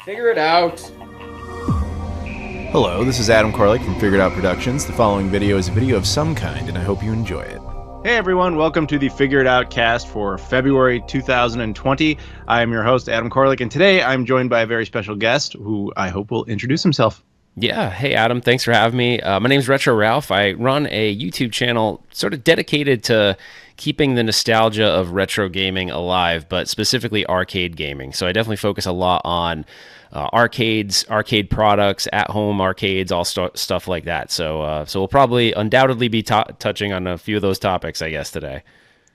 Figure it out. Hello, this is Adam Koralik from Figured Out Productions. The following video is a video of some kind, and I hope you enjoy it. Hey everyone, welcome to the FigureItOutcast for February 2020. I am your host, Adam Koralik, and today I'm joined by a very special guest who I hope will introduce himself. Yeah, hey Adam, thanks for having me. My name's Retro Ralph. I run a YouTube channel sort of dedicated to keeping the nostalgia of retro gaming alive, but specifically arcade gaming. So I definitely focus a lot on arcades, arcade products, at-home arcades, all stuff like that. So we'll probably undoubtedly be touching on a few of those topics, I guess, today.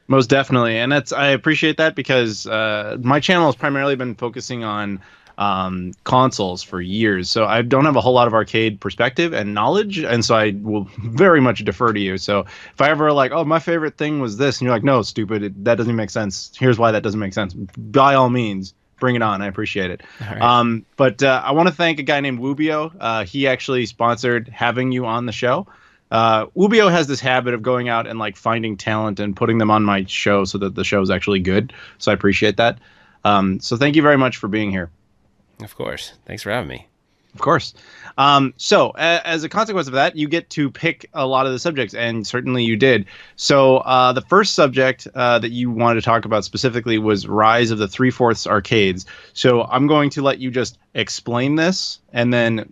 Most definitely, and I appreciate that because my channel has primarily been focusing on consoles for years, so I don't have a whole lot of arcade perspective and knowledge, and so I will very much defer to you. So if I ever like, oh, my favorite thing was this, and you're like, no, stupid, that doesn't make sense. Here's why that doesn't make sense. By all means, bring it on. I appreciate it. Right. But I want to thank a guy named Wubio. He actually sponsored having you on the show. Wubio has this habit of going out and like finding talent and putting them on my show so that the show is actually good. So I appreciate that. So thank you very much for being here. Of course. Thanks for having me. Of course. So as a consequence of that, you get to pick a lot of the subjects, and certainly you did. So the first subject that you wanted to talk about specifically was Rise of the 3/4 arcades. So I'm going to let you just explain this, and then,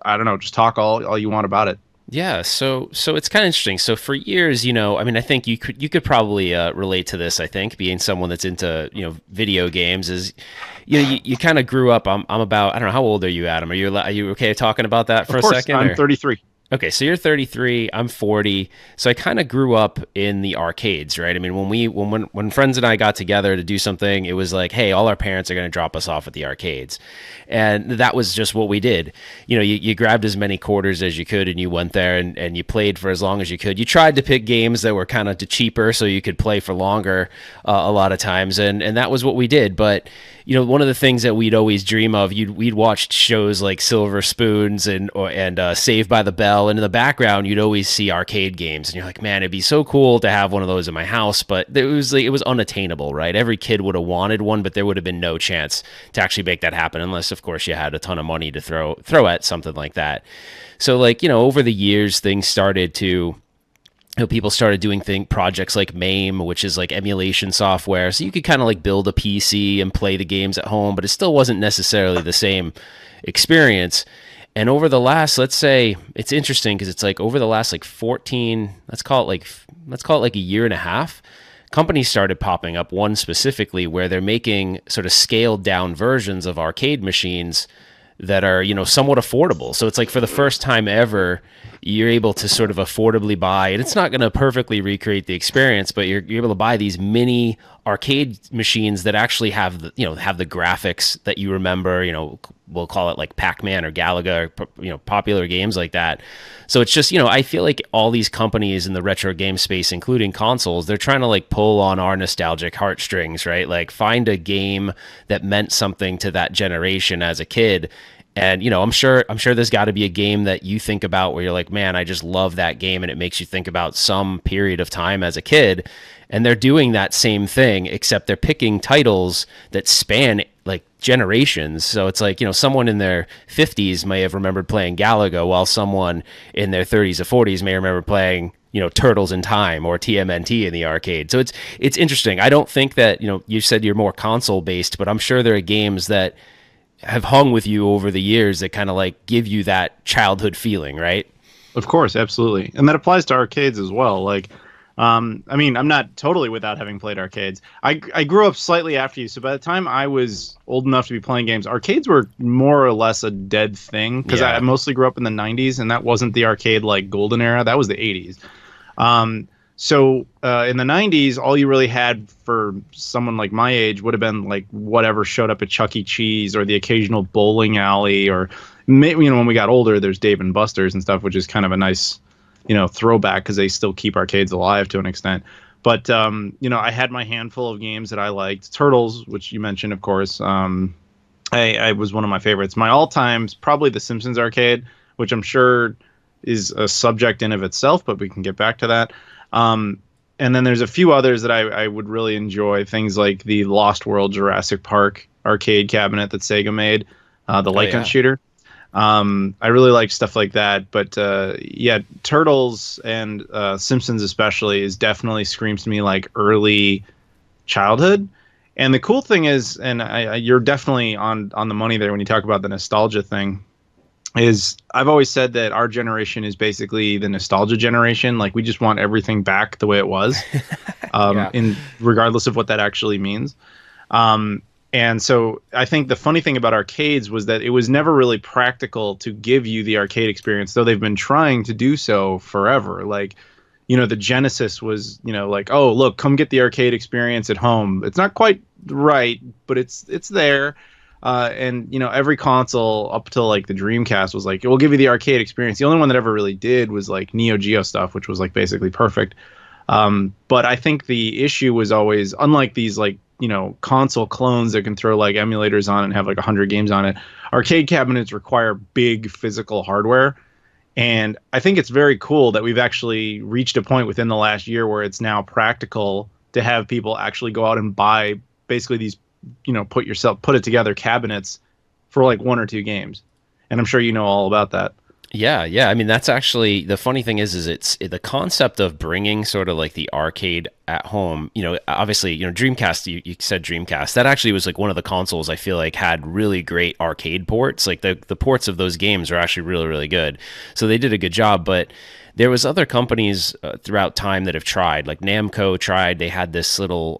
I don't know, just talk all you want about it. Yeah, so it's kind of interesting. So for years, I mean, I think you could probably relate to this. I think being someone that's into video games is, you kind of grew up. I'm about, I don't know, how old are you, Adam? Are you okay talking about that for a second? I'm 33. Okay, so you're 33, I'm 40. So I kind of grew up in the arcades, right? I mean, when friends and I got together to do something, it was like, hey, all our parents are going to drop us off at the arcades. And that was just what we did. You grabbed as many quarters as you could and you went there and you played for as long as you could. You tried to pick games that were kind of cheaper so you could play for longer a lot of times. And that was what we did. But one of the things that we'd always dream of, we'd watched shows like Silver Spoons and Saved by the Bell, and in the background you'd always see arcade games, and you're like, man, it'd be so cool to have one of those in my house. But it was unattainable, right? Every kid would have wanted one, but there would have been no chance to actually make that happen, unless, of course, you had a ton of money to throw at something like that. So, over the years, things started to. People started doing projects like MAME, which is like emulation software. So you could kind of like build a PC and play the games at home, but it still wasn't necessarily the same experience. And over the last, let's say, it's interesting because it's like over the last like 14, let's call it like a year and a half, companies started popping up, one specifically where they're making sort of scaled down versions of arcade machines that are, somewhat affordable. So it's like for the first time ever, you're able to sort of affordably buy, and it's not going to perfectly recreate the experience, but you're able to buy these mini arcade machines that actually have the graphics that you remember. We'll call it like Pac-Man or Galaga, or popular games like that. So it's just, I feel like all these companies in the retro game space, including consoles, they're trying to like pull on our nostalgic heartstrings, right? Like find a game that meant something to that generation as a kid. And, I'm sure there's got to be a game that you think about where you're like, man, I just love that game. And it makes you think about some period of time as a kid. And they're doing that same thing, except they're picking titles that span like generations. So it's like, someone in their 50s may have remembered playing Galaga, while someone in their 30s or 40s may remember playing, Turtles in Time or TMNT in the arcade. So it's interesting. I don't think that, you said you're more console based, but I'm sure there are games that have hung with you over the years that kind of like give you that childhood feeling, right? Of course, absolutely. And that applies to arcades as well. Like, I mean, I'm not totally without having played arcades. I grew up slightly after you, so by the time I was old enough to be playing games, arcades were more or less a dead thing, because I mostly grew up in the 90s, and that wasn't the arcade like golden era. That was the 80s. So in the 90s, all you really had for someone like my age would have been like whatever showed up at Chuck E. Cheese or the occasional bowling alley, or maybe, when we got older, there's Dave and Buster's and stuff, which is kind of a nice, throwback because they still keep arcades alive to an extent. But, I had my handful of games that I liked. Turtles, which you mentioned, of course, I was one of my favorites. My all-time is probably the Simpsons arcade, which I'm sure is a subject in of itself, but we can get back to that. And then there's a few others that I would really enjoy, things like the Lost World Jurassic Park arcade cabinet that Sega made. the Oh light gun yeah. shooter. I really like stuff like that. But yeah, Turtles and Simpsons especially is definitely screams to me like early childhood. And the cool thing is, and you're definitely on the money there when you talk about the nostalgia thing. Is I've always said that our generation is basically the nostalgia generation. Like we just want everything back the way it was, Yeah. in regardless of what that actually means. And so I think the funny thing about arcades was that it was never really practical to give you the arcade experience, though they've been trying to do so forever. Like, the Genesis was, like, oh, look, come get the arcade experience at home. It's not quite right, but it's there. And every console up till like the Dreamcast was like, we'll give you the arcade experience. The only one that ever really did was like Neo Geo stuff, which was like basically perfect. But I think the issue was always, unlike these like, console clones that can throw like emulators on and have like 100 games on it, arcade cabinets require big physical hardware. And I think it's very cool that we've actually reached a point within the last year where it's now practical to have people actually go out and buy basically these, put it together cabinets for like one or two games. And I'm sure you know all about that. Yeah, yeah. I mean, that's actually the funny thing is it's the concept of bringing sort of like the arcade at home. Obviously, Dreamcast. You said Dreamcast. That actually was like one of the consoles I feel like had really great arcade ports. Like the ports of those games are actually really really good. So they did a good job. But there was other companies throughout time that have tried. Like Namco tried. They had this little.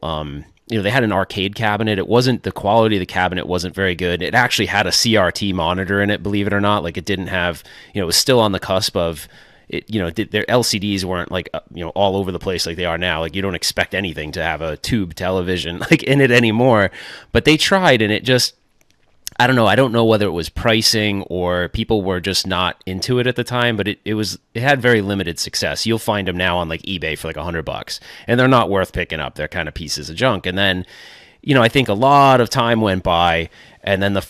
They had an arcade cabinet. It wasn't, the quality of the cabinet wasn't very good. It actually had a CRT monitor in it, believe it or not. Like it didn't have, it was still on the cusp of it, their LCDs weren't like, all over the place like they are now. Like you don't expect anything to have a tube television like in it anymore, but they tried and it just, I don't know. I don't know whether it was pricing or people were just not into it at the time, but it had very limited success. You'll find them now on like eBay for like $100, and they're not worth picking up. They're kind of pieces of junk. And then, I think a lot of time went by, and then the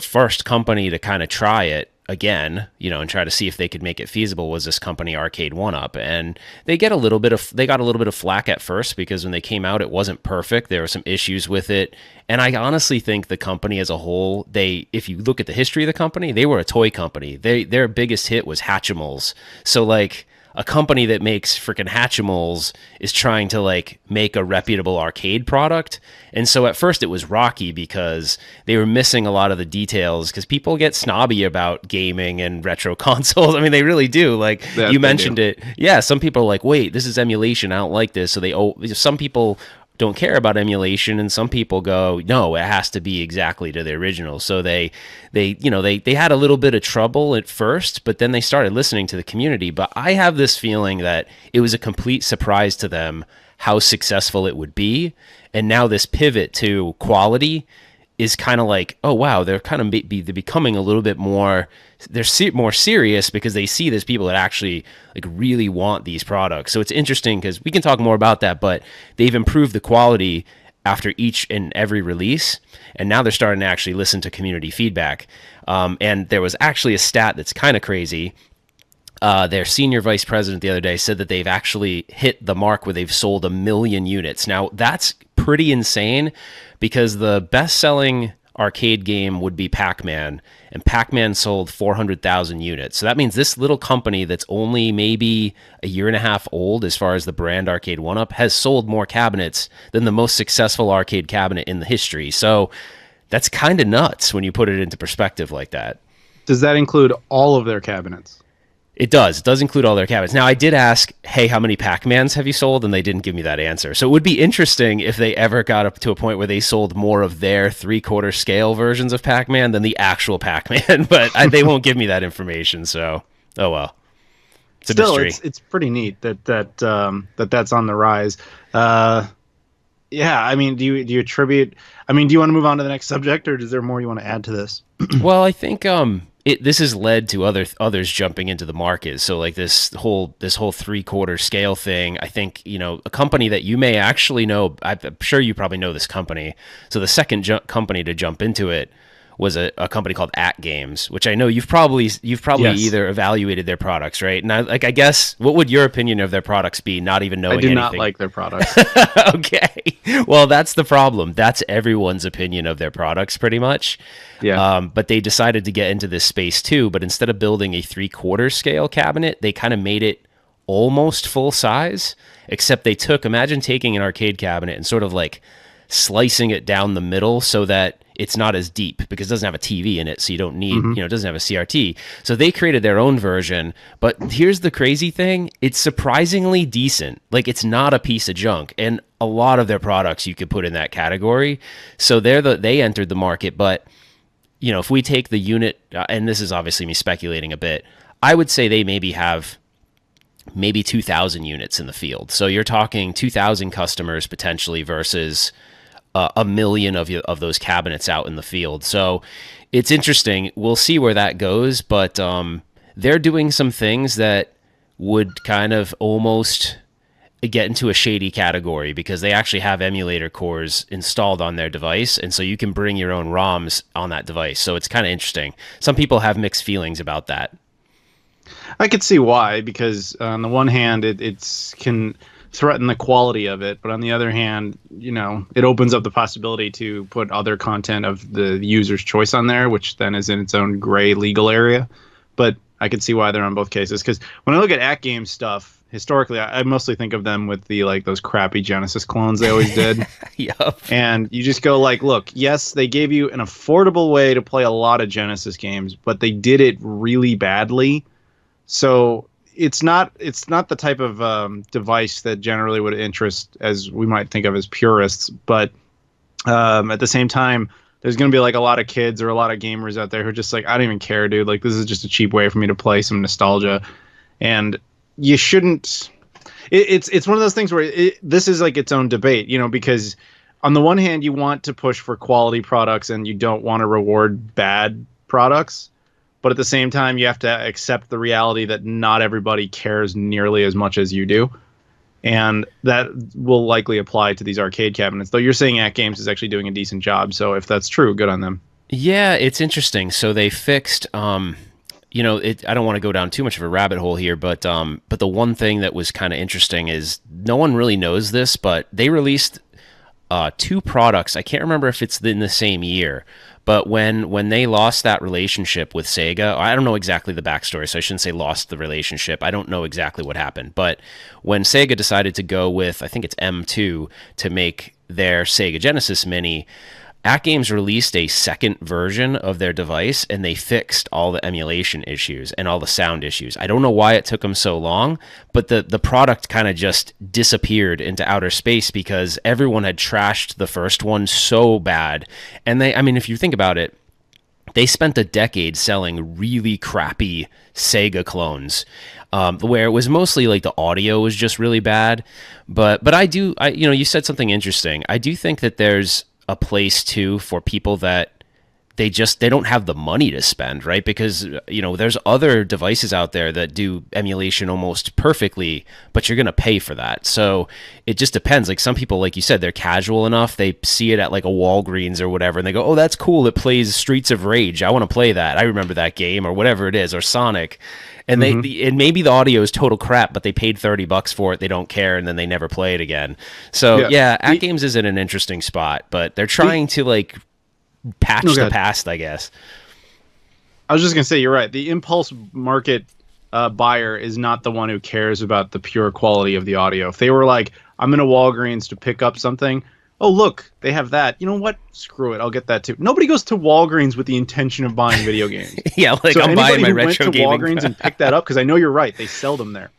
first company to kind of try it again, and try to see if they could make it feasible was this company Arcade One Up, and they got a little bit of flack at first because when they came out, it wasn't perfect. There were some issues with it, and I honestly think the company as a whole, if you look at the history of the company, they were a toy company. Their biggest hit was Hatchimals, so like. A company that makes freaking Hatchimals is trying to like make a reputable arcade product. And so at first it was rocky because they were missing a lot of the details because people get snobby about gaming and retro consoles. I mean, they really do. Like you mentioned it. Yeah. Some people are like, wait, this is emulation. I don't like this. So some people don't care about emulation, and some people go, no, it has to be exactly to the original. So they had a little bit of trouble at first, but then they started listening to the community. But I have this feeling that it was a complete surprise to them how successful it would be, and now this pivot to quality is kind of like, oh wow, they're kind of they're becoming a little bit more, they're more serious because they see there's people that actually like really want these products. So it's interesting because we can talk more about that, but they've improved the quality after each and every release, and now they're starting to actually listen to community feedback. And there was actually a stat that's kind of crazy. Their senior vice president the other day said that they've actually hit the mark where they've sold 1 million units. Now, that's pretty insane because the best-selling arcade game would be Pac-Man, and Pac-Man sold 400,000 units. So that means this little company that's only maybe a year and a half old as far as the brand Arcade One Up has sold more cabinets than the most successful arcade cabinet in the history. So that's kind of nuts when you put it into perspective like that. Does that include all of their cabinets? It does. It does include all their cabinets. Now, I did ask, hey, how many Pac-Mans have you sold? And they didn't give me that answer. So it would be interesting if they ever got up to a point where they sold more of their 3/4 scale versions of Pac-Man than the actual Pac-Man. But they won't give me that information. So, oh well. It's a mystery. It's pretty neat that's on the rise. Yeah, I mean, do you attribute? I mean, do you want to move on to the next subject, or is there more you want to add to this? Well, I think this has led to others jumping into the market. So like this whole 3/4 scale thing, I think, a company that you may actually know, I'm sure you probably know this company. So the second company to jump into it was a company called At Games, which I know you've probably Yes. either evaluated their products, right? And I guess what would your opinion of their products be, not even knowing I do anything? not like their products. Okay. Well, that's the problem. That's everyone's opinion of their products pretty much. Yeah. But they decided to get into this space too, but instead of building a 3/4 scale cabinet, they kind of made it almost full size, except they imagine taking an arcade cabinet and sort of like slicing it down the middle so that it's not as deep because it doesn't have a TV in it. So you don't need, it doesn't have a CRT. So they created their own version. But here's the crazy thing. It's surprisingly decent. Like, it's not a piece of junk. And a lot of their products you could put in that category. So they entered the market. But, if we take the unit, and this is obviously me speculating a bit, I would say they have 2,000 units in the field. So you're talking 2,000 customers potentially versus a million of those cabinets out in the field. So it's interesting. We'll see where that goes, but they're doing some things that would kind of almost get into a shady category because they actually have emulator cores installed on their device, and so you can bring your own ROMs on that device. So it's kind of interesting. Some people have mixed feelings about that. I could see why, because on the one hand, it can threaten the quality of it, but on the other hand, it opens up the possibility to put other content of the user's choice on there, which then is in its own gray legal area. But I could see why they're on both cases, because when I look at Game stuff, historically, I mostly think of them with the those crappy Genesis clones they always did. Yep. And you just go look, yes, they gave you an affordable way to play a lot of Genesis games, but they did it really badly. So it's not the type of device that generally would interest, as we might think of as purists. But at the same time, there's going to be a lot of kids or a lot of gamers out there who are just I don't even care, dude. This is just a cheap way for me to play some nostalgia. And you shouldn't. It's one of those things where this is its own debate, because on the one hand, you want to push for quality products and you don't want to reward bad products. But at the same time, you have to accept the reality that not everybody cares nearly as much as you do. And that will likely apply to these arcade cabinets. Though you're saying At Games is actually doing a decent job. So if that's true, good on them. Yeah, it's interesting. So they fixed, I don't want to go down too much of a rabbit hole here, but the one thing that was kind of interesting is no one really knows this, but they released 2 products. I can't remember if it's in the same year. But when they lost that relationship with Sega, I don't know exactly the backstory, so I shouldn't say lost the relationship. I don't know exactly what happened. But when Sega decided to go with, I think it's M2, to make their Sega Genesis Mini, At Games released a second version of their device, and they fixed all the emulation issues and all the sound issues. I don't know why it took them so long, but the product kind of just disappeared into outer space because everyone had trashed the first one so bad. And if you think about it, they spent a decade selling really crappy Sega clones, where it was mostly the audio was just really bad. But you said something interesting. I do think that there's a place too for people that they don't have the money to spend, right? Because there's other devices out there that do emulation almost perfectly, but you're going to pay for that. So it just depends. Some people, like you said, they're casual enough, they see it at a Walgreens or whatever, and they go, oh, that's cool, it plays Streets of Rage, I want to play that, I remember that game, or whatever it is, or Sonic. And and maybe the audio is total crap, but they paid $30 for it. They don't care, and then they never play it again. So At Games is in an interesting spot, but they're trying to patch the past, I guess. I was just gonna say, you're right. The impulse market buyer is not the one who cares about the pure quality of the audio. If they were I'm in a Walgreens to pick up something. Oh, look, they have that. You know what? Screw it. I'll get that too. Nobody goes to Walgreens with the intention of buying video games. Yeah, so I'm buying my retro gaming. Anybody who went to Walgreens and picked that up, because I know you're right, they sell them there.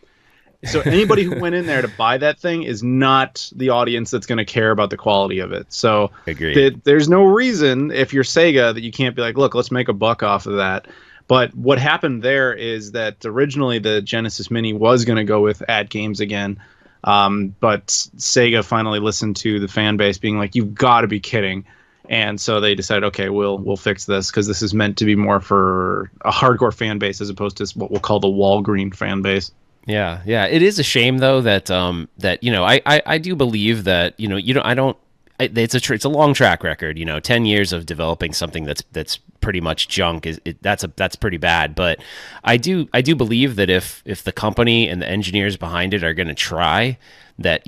So anybody who went in there to buy that thing is not the audience that's going to care about the quality of it. So there's no reason, if you're Sega, that you can't be look, let's make a buck off of that. But what happened there is that originally the Genesis Mini was going to go with At Games again. But Sega finally listened to the fan base being you've got to be kidding. And so they decided, okay, we'll fix this because this is meant to be more for a hardcore fan base as opposed to what we'll call the Walgreen fan base. Yeah. It is a shame though that I do believe that I it's a long track record. 10 years of developing something that's pretty much junk that's pretty bad. But I do believe that if the company and the engineers behind it are going to try that,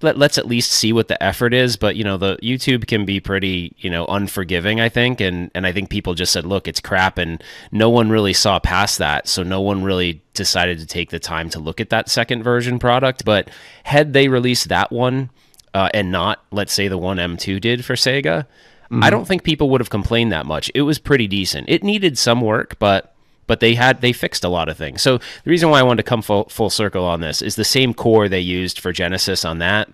let's at least see what the effort is. But the YouTube can be pretty unforgiving, I think, and I think people just said, look, it's crap, and no one really saw past that, so no one really decided to take the time to look at that second version product. But had they released that one and not, let's say, the one M2 did for Sega, I don't think people would have complained that much. It was pretty decent. It needed some work, but they fixed a lot of things. So the reason why I wanted to come full circle on this is the same core they used for Genesis on that,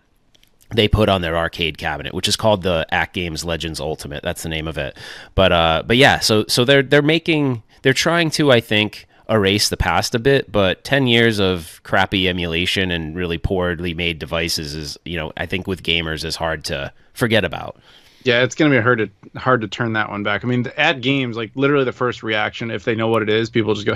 they put on their arcade cabinet, which is called the Act Games Legends Ultimate. That's the name of it. But yeah, so they're trying to, I think, erase the past a bit, but 10 years of crappy emulation and really poorly made devices is, I think with gamers is hard to forget about. Yeah, it's going to be hard to turn that one back. I mean, at games, like literally the first reaction, if they know what it is, people just go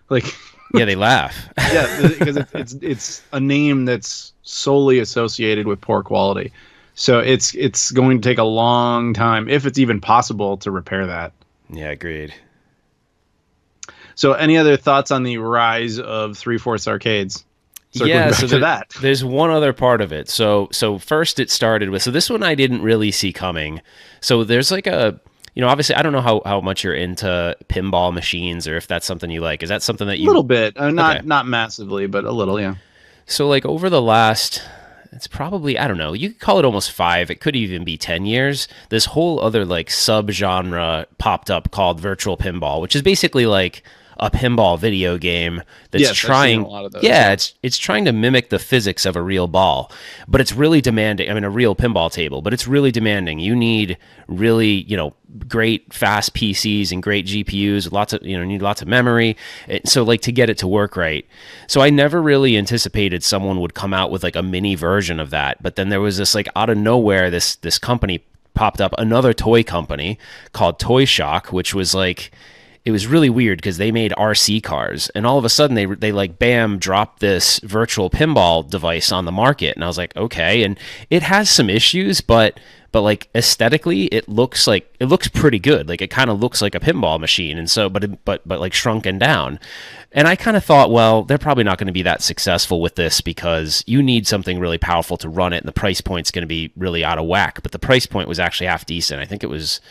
like, yeah, they laugh. Yeah, because it's a name that's solely associated with poor quality. So it's going to take a long time, if it's even possible, to repair that. Yeah, agreed. So any other thoughts on the rise of 3/4 arcades? Yeah, so there's one other part of it. So first it started with, so this one I didn't really see coming. So there's like obviously I don't know how much you're into pinball machines or if that's something you like. Is that something that you... A little bit. Not massively, but a little, yeah. So like over the last, it's probably, I don't know, you could call it almost 5, it could even be 10 years, this whole other like subgenre popped up called virtual pinball, which is basically like a pinball video game that's trying, a lot of those. Yeah, it's trying to mimic the physics of a real ball, but it's really demanding. I mean, a real pinball table, but it's really demanding. You need really, great fast PCs and great GPUs, lots of, need lots of memory. So like to get it to work right. So I never really anticipated someone would come out with like a mini version of that. But then there was this like out of nowhere, this company popped up, another toy company called Toy Shock, which was like, it was really weird because they made RC cars, and all of a sudden they like bam dropped this virtual pinball device on the market, and I was like, okay, and it has some issues, but like aesthetically it looks pretty good. Like it kind of looks like a pinball machine, and so but like shrunken down. And I kind of thought, well, they're probably not going to be that successful with this because you need something really powerful to run it, and the price point's going to be really out of whack. But the price point was actually half decent. I think it was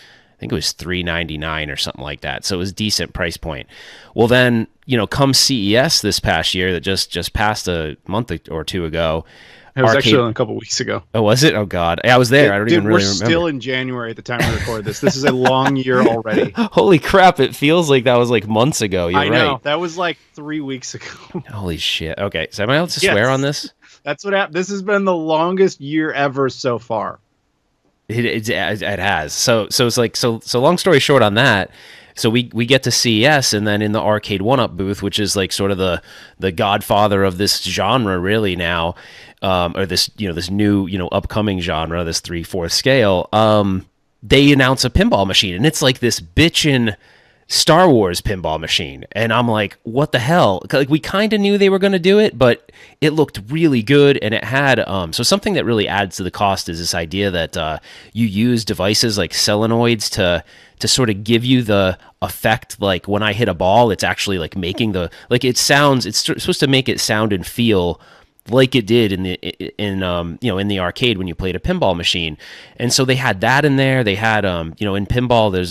$399 or something like that. So it was a decent price point. Well, then, come CES this past year that just passed a month or two ago. It was actually a couple weeks ago. Oh, was it? Oh, God. I was there. I don't even really remember. We're still in January at the time we record this. This is a long year already. Holy crap. It feels like that was like months ago. You're right. I know. That was like 3 weeks ago. Holy shit. Okay. So am I allowed to swear on this? That's what happened. This has been the longest year ever so far. It has. So it's like, so long story short on that. So we get to CES, and then in the Arcade 1-Up booth, which is like sort of the godfather of this genre really now, or this, this new, upcoming genre, this 3/4 scale, they announce a pinball machine, and it's like this bitchin' Star Wars pinball machine. And I'm like, what the hell? Like, we kind of knew they were going to do it, but it looked really good. And it had, so something that really adds to the cost is this idea that you use devices like solenoids to sort of give you the effect. Like when I hit a ball, it's actually like making it's supposed to make it sound and feel like it did in the arcade when you played a pinball machine. And so they had that in there. They had in pinball there's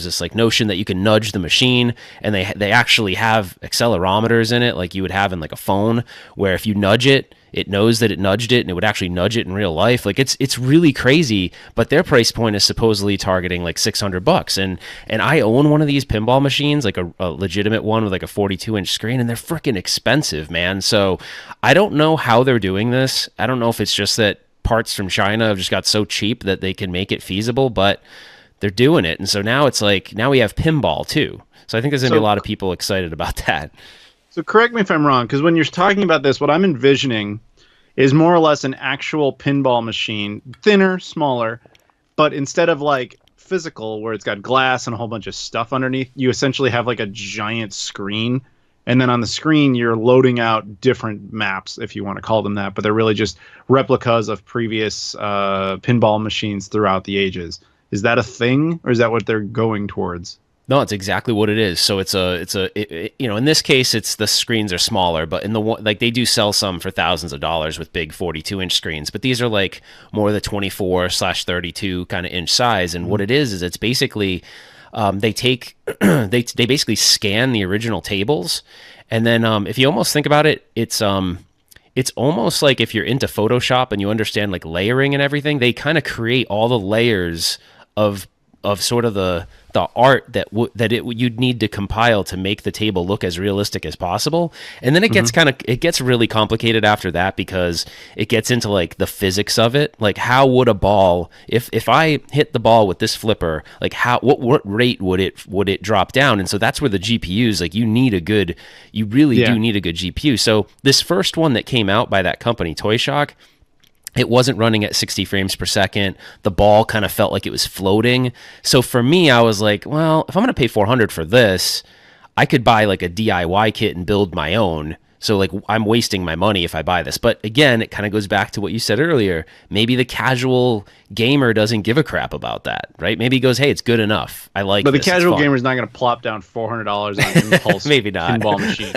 this notion that you can nudge the machine, and they actually have accelerometers in it like you would have in like a phone, where if you nudge it, it knows that it nudged it, and it would actually nudge it in real life. Like it's really crazy, but their price point is supposedly targeting like $600. And I own one of these pinball machines, like a legitimate one with like a 42-inch screen, and they're freaking expensive, man. So I don't know how they're doing this. I don't know if it's just that parts from China have just got so cheap that they can make it feasible, but they're doing it. And so now it's like, now we have pinball too. So I think there's going to be a lot of people excited about that. So correct me if I'm wrong, because when you're talking about this, what I'm envisioning is more or less an actual pinball machine, thinner, smaller, but instead of like physical where it's got glass and a whole bunch of stuff underneath, you essentially have like a giant screen, and then on the screen you're loading out different maps, if you want to call them that, but they're really just replicas of previous pinball machines throughout the ages. Is that a thing, or is that what they're going towards? No, it's exactly what it is. So in this case, it's the screens are smaller, but in the one, like they do sell some for thousands of dollars with big 42-inch screens, but these are like more the 24/32 kind of inch size. And what it is it's basically, they take, they basically scan the original tables. And then, if you almost think about it, it's almost like if you're into Photoshop and you understand like layering and everything, they kind of create all the layers of sort of the art that you'd need to compile to make the table look as realistic as possible. And then it gets it gets really complicated after that, because it gets into like the physics of it. Like, how would a ball, if I hit the ball with this flipper, like what rate would it drop down? And so that's where the GPUs, like you really do need a good GPU. So this first one that came out by that company, Toy Shock, it wasn't running at 60 frames per second. The ball kind of felt like it was floating. So for me, I was like, well, if I'm going to pay $400 for this, I could buy like a DIY kit and build my own. So like I'm wasting my money if I buy this. But again, it kind of goes back to what you said earlier. Maybe the casual gamer doesn't give a crap about that, right? Maybe he goes, hey, it's good enough. I like But the this. casual gamer is not going to plop down $400 on impulse Maybe not. pinball machine.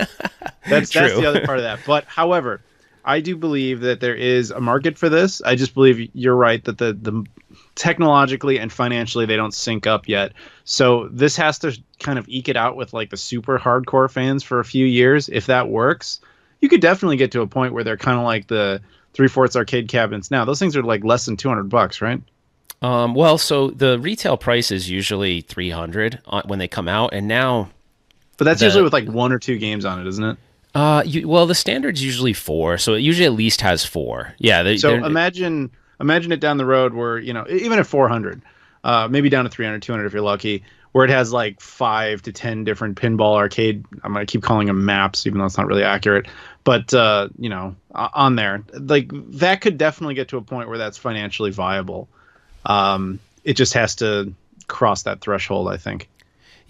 That's the other part of that. But however, I do believe that there is a market for this. I just believe you're right that the technologically and financially they don't sync up yet. So this has to kind of eke it out with like the super hardcore fans for a few years. If that works, you could definitely get to a point where they're kind of like the 3/4 arcade cabinets now. Those things are like less than $200, right? Well, so the retail price is usually $300 when they come out, and now. But that's usually with like 1 or 2 games on it, isn't it? Well, the standard's usually 4, so it usually at least has 4. Yeah. Imagine it down the road where, even at 400, maybe down to 300, 200 if you're lucky, where it has like 5 to 10 different pinball arcade. I'm gonna keep calling them maps, even though it's not really accurate. But on there, like that could definitely get to a point where that's financially viable. It just has to cross that threshold, I think.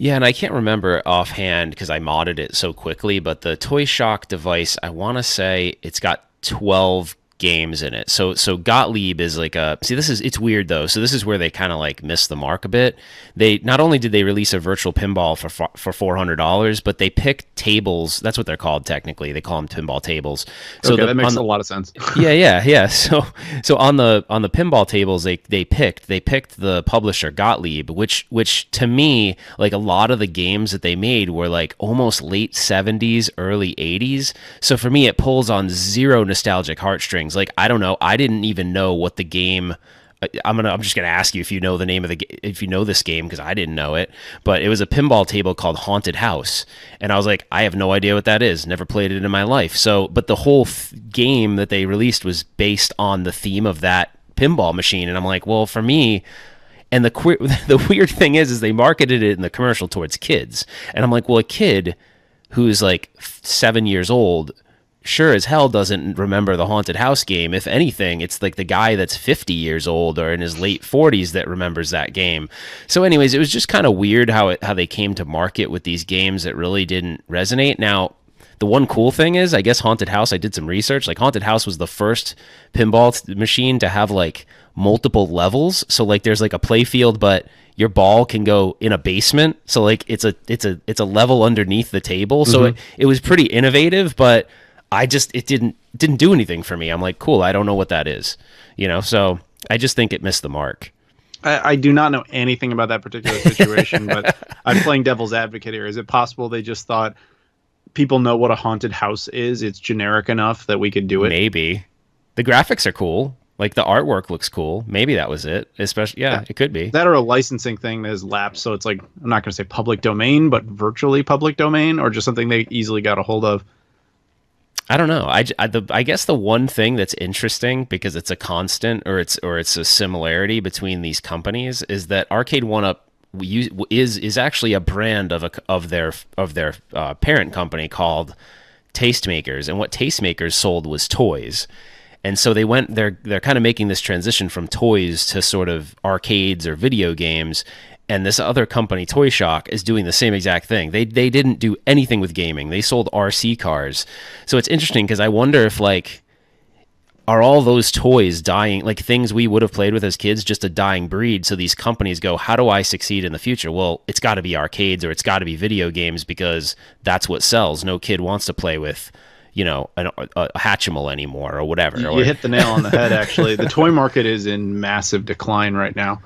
Yeah, and I can't remember offhand because I modded it so quickly, but the Toy Shock device, I want to say it's got 12 games in it. So Gottlieb is like it's weird though. So this is where they kind of like missed the mark a bit. They not only did they release a virtual pinball for $400, but they picked tables. That's what they're called technically. They call them pinball tables. So that makes a lot of sense. Yeah. So on the pinball tables, they picked the publisher Gottlieb, which to me, like a lot of the games that they made were like almost late 70s, early 80s. So for me, it pulls on zero nostalgic heartstrings. Like, I don't know. I didn't even know what the game. I'm just gonna ask you if you know the name of if you know this game, because I didn't know it. But it was a pinball table called Haunted House, and I was like, I have no idea what that is. Never played it in my life. So, but the whole game that they released was based on the theme of that pinball machine, and I'm like, well, for me. And the weird thing is they marketed it in the commercial towards kids, and I'm like, well, a kid who's like 7 years old sure as hell doesn't remember the Haunted House game. If anything, it's like the guy that's 50 years old or in his late 40s that remembers that game. So anyways, it was just kind of weird how they came to market with these games that really didn't resonate. Now, the one cool thing is, I guess Haunted House, I did some research, like Haunted House was the first pinball machine to have like multiple levels. So like there's like a play field, but your ball can go in a basement. So like it's a level underneath the table. So it was pretty innovative, but it didn't do anything for me. I'm like, cool, I don't know what that is, so I just think it missed the mark. I do not know anything about that particular situation, but I'm playing devil's advocate here. Is it possible they just thought people know what a haunted house is? It's generic enough that we could do it. Maybe. The graphics are cool. Like the artwork looks cool. Maybe that was it. Especially, yeah, it could be. That or a licensing thing that has lapsed. So it's like, I'm not going to say public domain, but virtually public domain, or just something they easily got a hold of. I don't know. I guess the one thing that's interesting, because it's a constant or it's a similarity between these companies, is that Arcade 1-Up is actually a brand of their parent company called Tastemakers, and what Tastemakers sold was toys. And so they're kind of making this transition from toys to sort of arcades or video games. And this other company, Toy Shock, is doing the same exact thing. They didn't do anything with gaming. They sold RC cars. So it's interesting because I wonder if like, are all those toys dying, like things we would have played with as kids, just a dying breed? So these companies go, how do I succeed in the future? Well, it's got to be arcades or it's got to be video games because that's what sells. No kid wants to play with, you know, a Hatchimal anymore or whatever. You hit the nail on the head, actually. The toy market is in massive decline right now.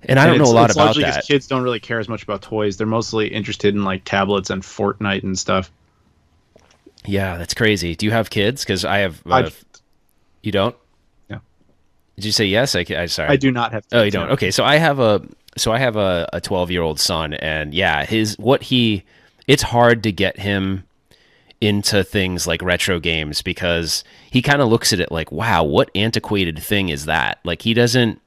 And I don't know a lot about largely that. Because kids don't really care as much about toys. They're mostly interested in like tablets and Fortnite and stuff. Yeah, that's crazy. Do you have kids? Because I have... You don't? Yeah. Did you say yes? I sorry. I do not have kids. Oh, you don't. Okay, so I have a 12-year-old son, and yeah, it's hard to get him into things like retro games because he kind of looks at it like, wow, what antiquated thing is that? Like he doesn't.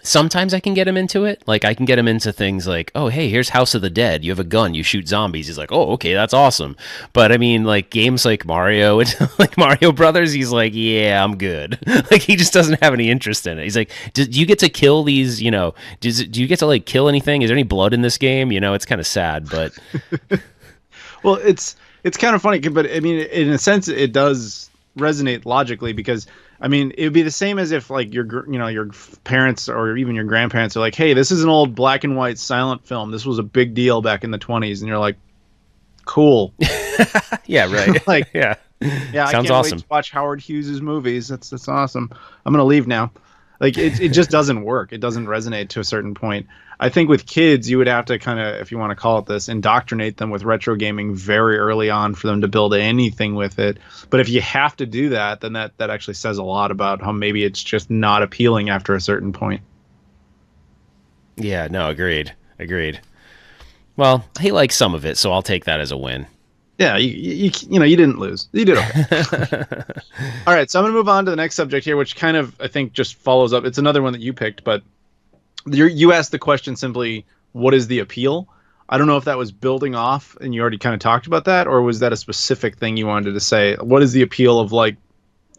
Sometimes I can get him into it. Like I can get him into things like, oh, hey, here's House of the Dead. You have a gun, you shoot zombies. He's like, oh, okay, that's awesome. But I mean, like games like Mario, like Mario Brothers, he's like, yeah, I'm good. Like he just doesn't have any interest in it. He's like, do you get to kill these? You know, do you get to like kill anything? Is there any blood in this game? You know, it's kind of sad, but. Well, it's kind of funny, but I mean, in a sense, it does resonate logically because. I mean, it would be the same as if like your parents or even your grandparents are like, hey, this is an old black and white silent film. This was a big deal back in the 1920s. And you're like, cool. Yeah, right. Like, yeah. I Sounds can't awesome. wait to watch Howard Hughes's movies. That's awesome. I'm going to leave now. Like it just doesn't work. It doesn't resonate to a certain point. I think with kids, you would have to kind of, if you want to call it this, indoctrinate them with retro gaming very early on for them to build anything with it. But if you have to do that, then that actually says a lot about how maybe it's just not appealing after a certain point. Yeah, no, agreed. Well, he likes some of it, so I'll take that as a win. Yeah, you didn't lose. You did okay. All right, so I'm going to move on to the next subject here, which kind of, I think, just follows up. It's another one that you picked, but you asked the question simply, what is the appeal? I don't know if that was building off, and you already kind of talked about that, or was that a specific thing you wanted to say? What is the appeal of, like,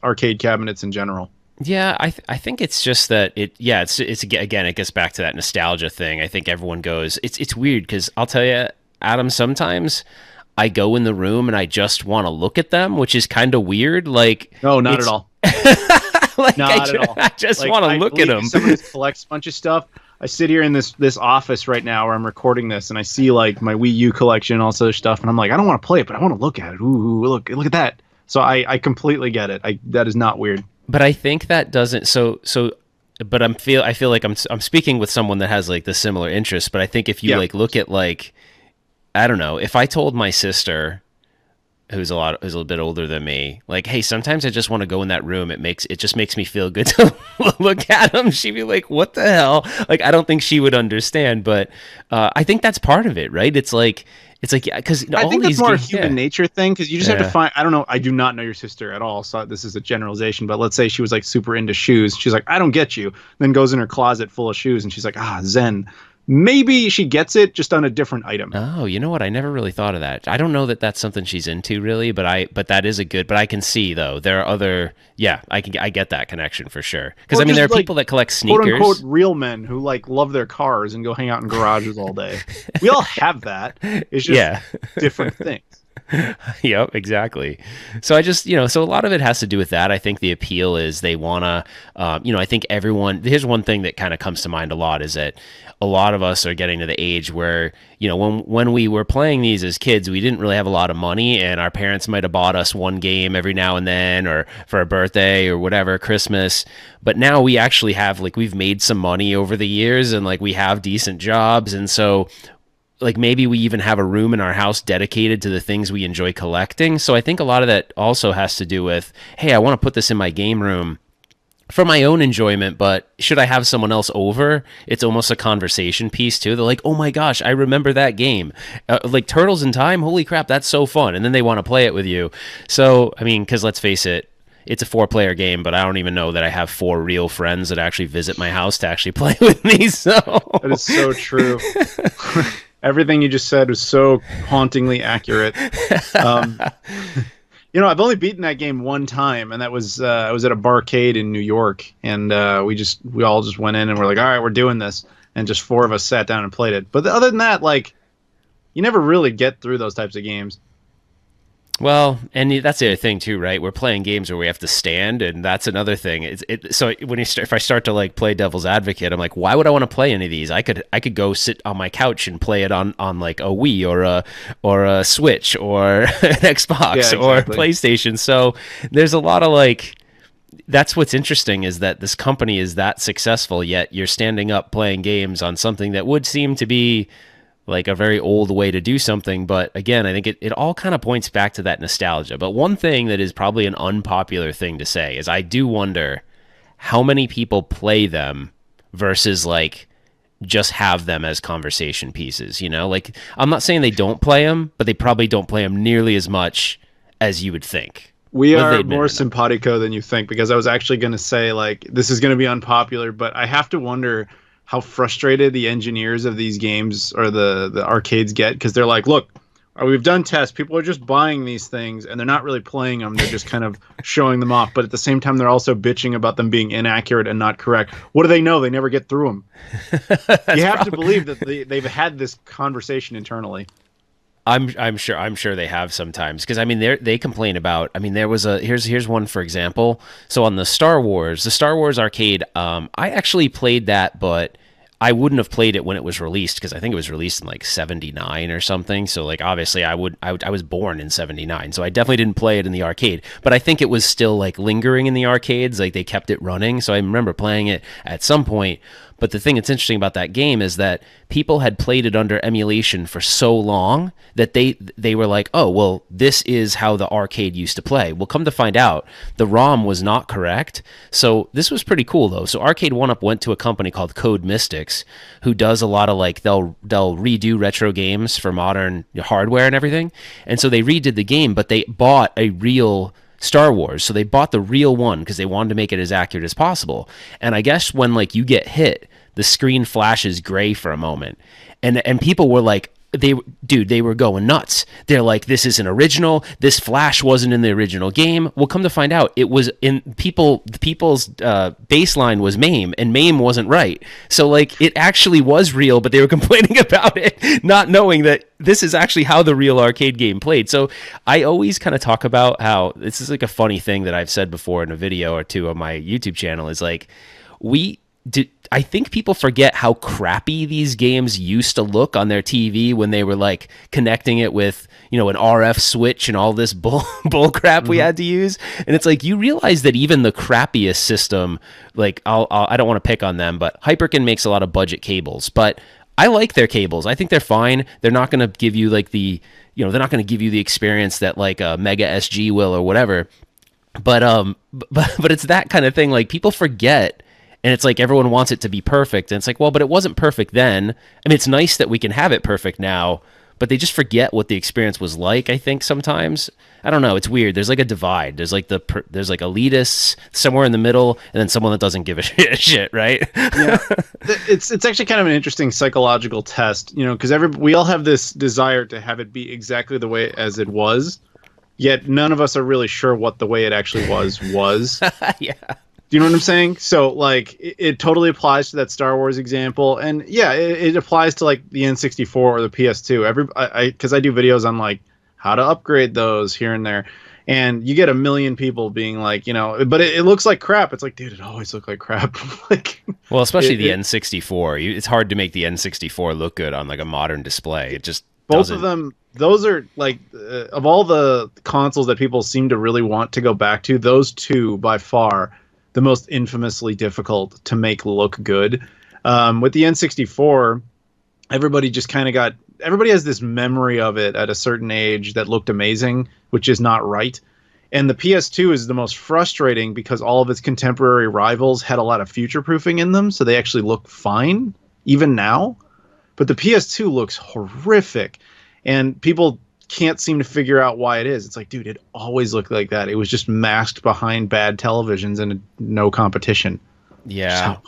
arcade cabinets in general? Yeah, I think it's just that it's again, it gets back to that nostalgia thing. I think everyone goes, it's weird because I'll tell you, Adam, sometimes I go in the room and I just want to look at them, which is kind of weird. Like, no, not at all. Like, not at all. I just like, want to look at them. Someone who collects a bunch of stuff. I sit here in this office right now where I'm recording this, and I see like my Wii U collection and all this other stuff, and I'm like, I don't want to play it, but I want to look at it. Ooh, look at that. So I completely get it. That is not weird. But I think that doesn't. But I feel like I'm speaking with someone that has like the similar interests. But I think if you like look at like, I don't know, if I told my sister, who's a little bit older than me, like, hey, sometimes I just want to go in that room. It just makes me feel good to look at them. She'd be like, what the hell? Like, I don't think she would understand, but I think that's part of it, right? It's like, because I think that's more a human nature thing, because you just have to find, I don't know, I do not know your sister at all, so this is a generalization, but let's say she was like super into shoes. She's like, I don't get you. Then goes in her closet full of shoes, and she's like, zen. Maybe she gets it just on a different item. Oh, you know what? I never really thought of that. I don't know that that's something she's into really, but that is a good. But I can see though there are other. Yeah, I get that connection for sure. Because I mean, there are people that collect sneakers, quote unquote, real men who like love their cars and go hang out in garages all day. We all have that. It's just different things. Yep, exactly. So I just, so a lot of it has to do with that. I think the appeal is they want to, I think everyone, here's one thing that kind of comes to mind a lot is that a lot of us are getting to the age where, when we were playing these as kids, we didn't really have a lot of money, and our parents might have bought us one game every now and then, or for a birthday or whatever, Christmas. But now we actually have, like, we've made some money over the years, and like we have decent jobs. And so like maybe we even have a room in our house dedicated to the things we enjoy collecting. So I think a lot of that also has to do with, hey, I want to put this in my game room for my own enjoyment, but should I have someone else over? It's almost a conversation piece too. They're like, oh my gosh, I remember that game. Like Turtles in Time, holy crap, that's so fun. And then they want to play it with you. So, I mean, because let's face it, it's a 4-player game, but I don't even know that I have 4 real friends that actually visit my house to actually play with me. So that is so true. Everything you just said was so hauntingly accurate. I've only beaten that game one time, and that was I was at a barcade in New York, and we all just went in and we're like, all right, we're doing this. and just 4 of us sat down and played it. But other than that, like, you never really get through those types of games. Well, and that's the other thing too, right? We're playing games where we have to stand, and that's another thing. So if I start to like play devil's advocate, I'm like, why would I want to play any of these? I could go sit on my couch and play it on like a Wii or a Switch or an Xbox or PlayStation. So there's a lot of like. That's what's interesting is that this company is that successful, yet you're standing up playing games on something that would seem to be like a very old way to do something. But again, I think it all kind of points back to that nostalgia. But one thing that is probably an unpopular thing to say is I do wonder how many people play them versus like just have them as conversation pieces, you know? Like, I'm not saying they don't play them, but they probably don't play them nearly as much as you would think. We are more simpatico than you think, because I was actually going to say, like, this is going to be unpopular, but I have to wonder how frustrated the engineers of these games or the arcades get, because they're like, look, we've done tests. People are just buying these things, and they're not really playing them. They're just kind of showing them off. But at the same time, they're also bitching about them being inaccurate and not correct. What do they know? They never get through them. You have to believe that they've had this conversation internally. I'm sure they have sometimes, because I mean they complain about, I mean, there was here's one for example. So on the Star Wars arcade, I actually played that, but I wouldn't have played it when it was released, because I think it was released in like 79 or something. So like obviously I was born in 79, so I definitely didn't play it in the arcade, but I think it was still like lingering in the arcades, like they kept it running. So I remember playing it at some point. But the thing that's interesting about that game is that people had played it under emulation for so long that they were like, oh, well, this is how the arcade used to play. Well, come to find out, the ROM was not correct. So this was pretty cool, though. So Arcade 1-Up went to a company called Code Mystics, who does a lot of, like, they'll redo retro games for modern hardware and everything. And so they redid the game, but they bought a real Star Wars. So they bought the real one because they wanted to make it as accurate as possible. And I guess when like you get hit, the screen flashes gray for a moment. And people were like, they were going nuts. They're like, this isn't original. This flash wasn't in the original game. Well, come to find out, it was in people's baseline was MAME, and MAME wasn't right. So like it actually was real, but they were complaining about it, not knowing that this is actually how the real arcade game played. So I always kind of talk about how this is like a funny thing that I've said before in a video or two on my YouTube channel is like, I think people forget how crappy these games used to look on their TV when they were like connecting it with, you know, an RF switch and all this bull crap we had to use. And it's like, you realize that even the crappiest system, like I don't want to pick on them, but Hyperkin makes a lot of budget cables, but I like their cables. I think they're fine. They're not going to give you like they're not going to give you the experience that like a Mega SG will or whatever. But it's that kind of thing. Like people forget. And it's like everyone wants it to be perfect. And it's like, well, but it wasn't perfect then. I mean, it's nice that we can have it perfect now, but they just forget what the experience was like, I think, sometimes. I don't know. It's weird. There's like a divide. There's like elitists somewhere in the middle, and then someone that doesn't give a shit, right? Yeah. It's actually kind of an interesting psychological test, you know, because we all have this desire to have it be exactly the way as it was, yet none of us are really sure what the way it actually was. Yeah. Do you know what I'm saying? So, like, it totally applies to that Star Wars example. And, yeah, it applies to, like, the N64 or the PS2. Because I do videos on, like, how to upgrade those here and there. And you get a million people being like, you know, but it looks like crap. It's like, dude, it always looked like crap. Like, well, especially the N64. It's hard to make the N64 look good on, like, a modern display. It just both of them, those are, like, of all the consoles that people seem to really want to go back to, those two, by far, the most infamously difficult to make look good. With the N64, everybody just kind of everybody has this memory of it at a certain age that looked amazing, which is not right. And the PS2 is the most frustrating because all of its contemporary rivals had a lot of future-proofing in them, so they actually look fine, even now. But the PS2 looks horrific, and people can't seem to figure out why it is. It's like, dude, it always looked like that. It was just masked behind bad televisions and no competition. Yeah. So,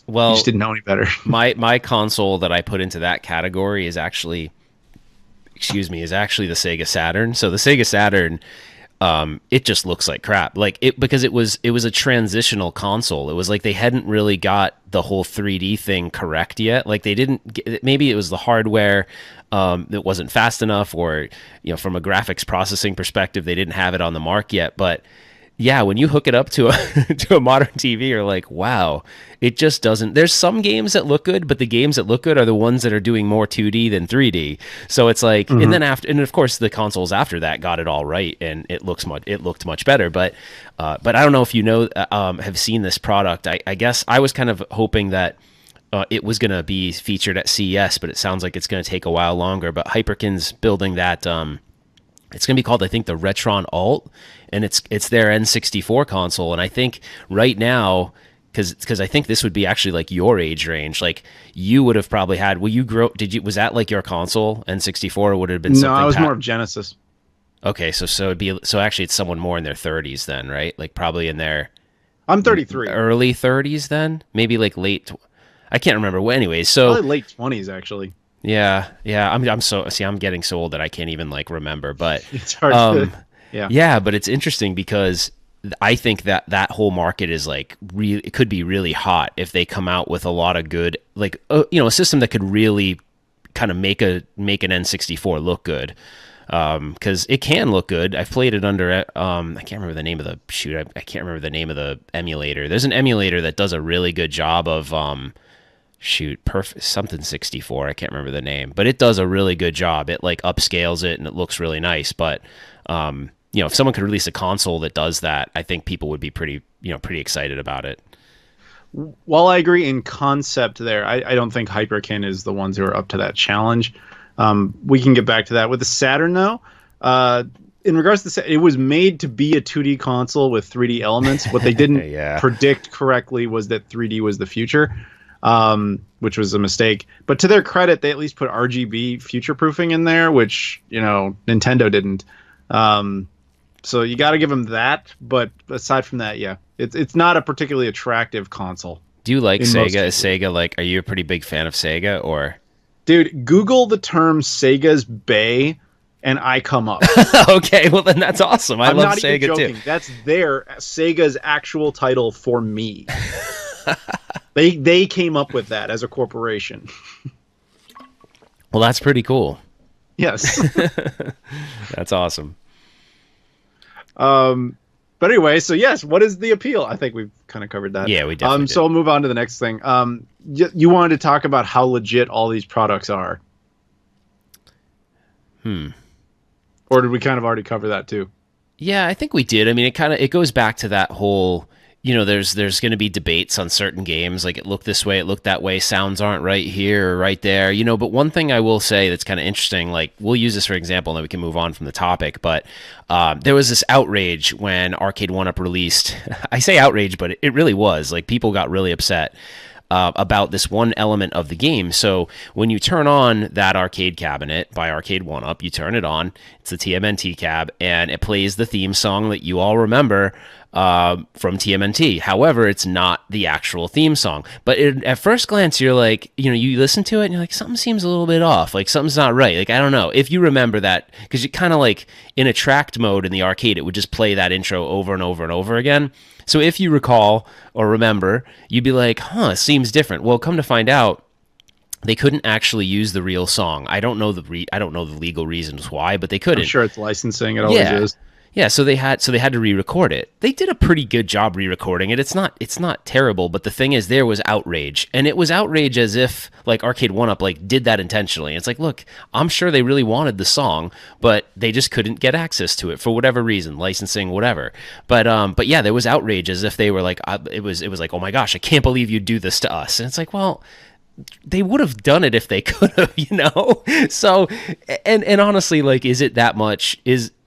well, you just didn't know any better. my console that I put into that category is actually the Sega Saturn. So the Sega Saturn, it just looks like crap. Like because it was a transitional console. It was like they hadn't really got the whole 3D thing correct yet. Like they didn't maybe it was the hardware that wasn't fast enough, or from a graphics processing perspective, they didn't have it on the mark yet. But yeah, when you hook it up to a to a modern TV, you're like, wow, it just doesn't. There's some games that look good, but the games that look good are the ones that are doing more 2D than 3D. So it's like, and then after, and of course the consoles after that got it all right, and it looked much better. But I don't know if have seen this product. I guess I was kind of hoping that it was going to be featured at CES, but it sounds like it's going to take a while longer. But Hyperkin's building that. It's going to be called, I think, the Retron Alt, and it's their N64 console. And I think right now, because I think this would be actually like your age range, like you would have probably had. Was that like your console N64, or would it have been something? No, I was more of Genesis. Okay, so actually it's someone more in their 30s then, right? Like probably in their. I'm 33. Early 30s then, maybe like late. I can't remember. Well, anyways, so probably late 20s actually. Yeah. I'm getting so old that I can't even like remember, but it's hard yeah, but it's interesting because I think that whole market is like really, it could be really hot if they come out with a lot of good, like a system that could really kind of make an N64 look good. Because it can look good. I've played it under I can't remember the name of the emulator. There's an emulator that does a really good job of perfect something 64. I can't remember the name, but it does a really good job. It like upscales it and it looks really nice. But if someone could release a console that does that, I think people would be pretty excited about it. While I agree in concept there, I don't think Hyperkin is the ones who are up to that challenge. We can get back to that. With the Saturn, though, in regards to the, it was made to be a 2D console with 3D elements. What they didn't predict correctly was that 3D was the future, which was a mistake. But to their credit, they at least put RGB future-proofing in there, which, Nintendo didn't. So you got to give them that. But aside from that, yeah, it's not a particularly attractive console. Do you like Sega? Is Sega like, are you a pretty big fan of Sega, or? Dude, Google the term Sega's Bay, and I come up. Okay, well then that's awesome. I'm love not Sega even joking. too. That's Sega's actual title for me. They came up with that as a corporation. Well, that's pretty cool. Yes. That's awesome. But anyway, so yes, what is the appeal? I think we've kind of covered that. Yeah, we definitely did. So I'll move on to the next thing. You wanted to talk about how legit all these products are. Or did we kind of already cover that too? Yeah, I think we did. I mean, it goes back to that whole, there's going to be debates on certain games, like it looked this way, it looked that way, sounds aren't right here or right there, but one thing I will say that's kind of interesting, like we'll use this for example and then we can move on from the topic, but there was this outrage when Arcade 1-Up released, I say outrage, but it really was, like people got really upset about this one element of the game. So when you turn on that arcade cabinet by Arcade 1-Up, you turn it on, it's the TMNT cab, and it plays the theme song that you all remember from TMNT. However, it's not the actual theme song. But at first glance, you're like, you listen to it and you're like, something seems a little bit off. Like something's not right. Like, I don't know. If you remember that, because you kind of like in a tracked mode in the arcade, it would just play that intro over and over and over again. So if you recall or remember, you'd be like, it seems different. Well, come to find out, they couldn't actually use the real song. I don't know the legal reasons why, but they couldn't. I'm sure it's licensing. It always is. Yeah, so they had to re-record it. They did a pretty good job re-recording it. It's not terrible, but the thing is, there was outrage, and it was outrage as if like Arcade 1-Up like did that intentionally. It's like, look, I'm sure they really wanted the song, but they just couldn't get access to it for whatever reason, licensing, whatever. But yeah, there was outrage as if they were like, it was like, oh my gosh, I can't believe you do this to us, and it's like, well, they would have done it if they could have, So, and honestly, like, is it that much?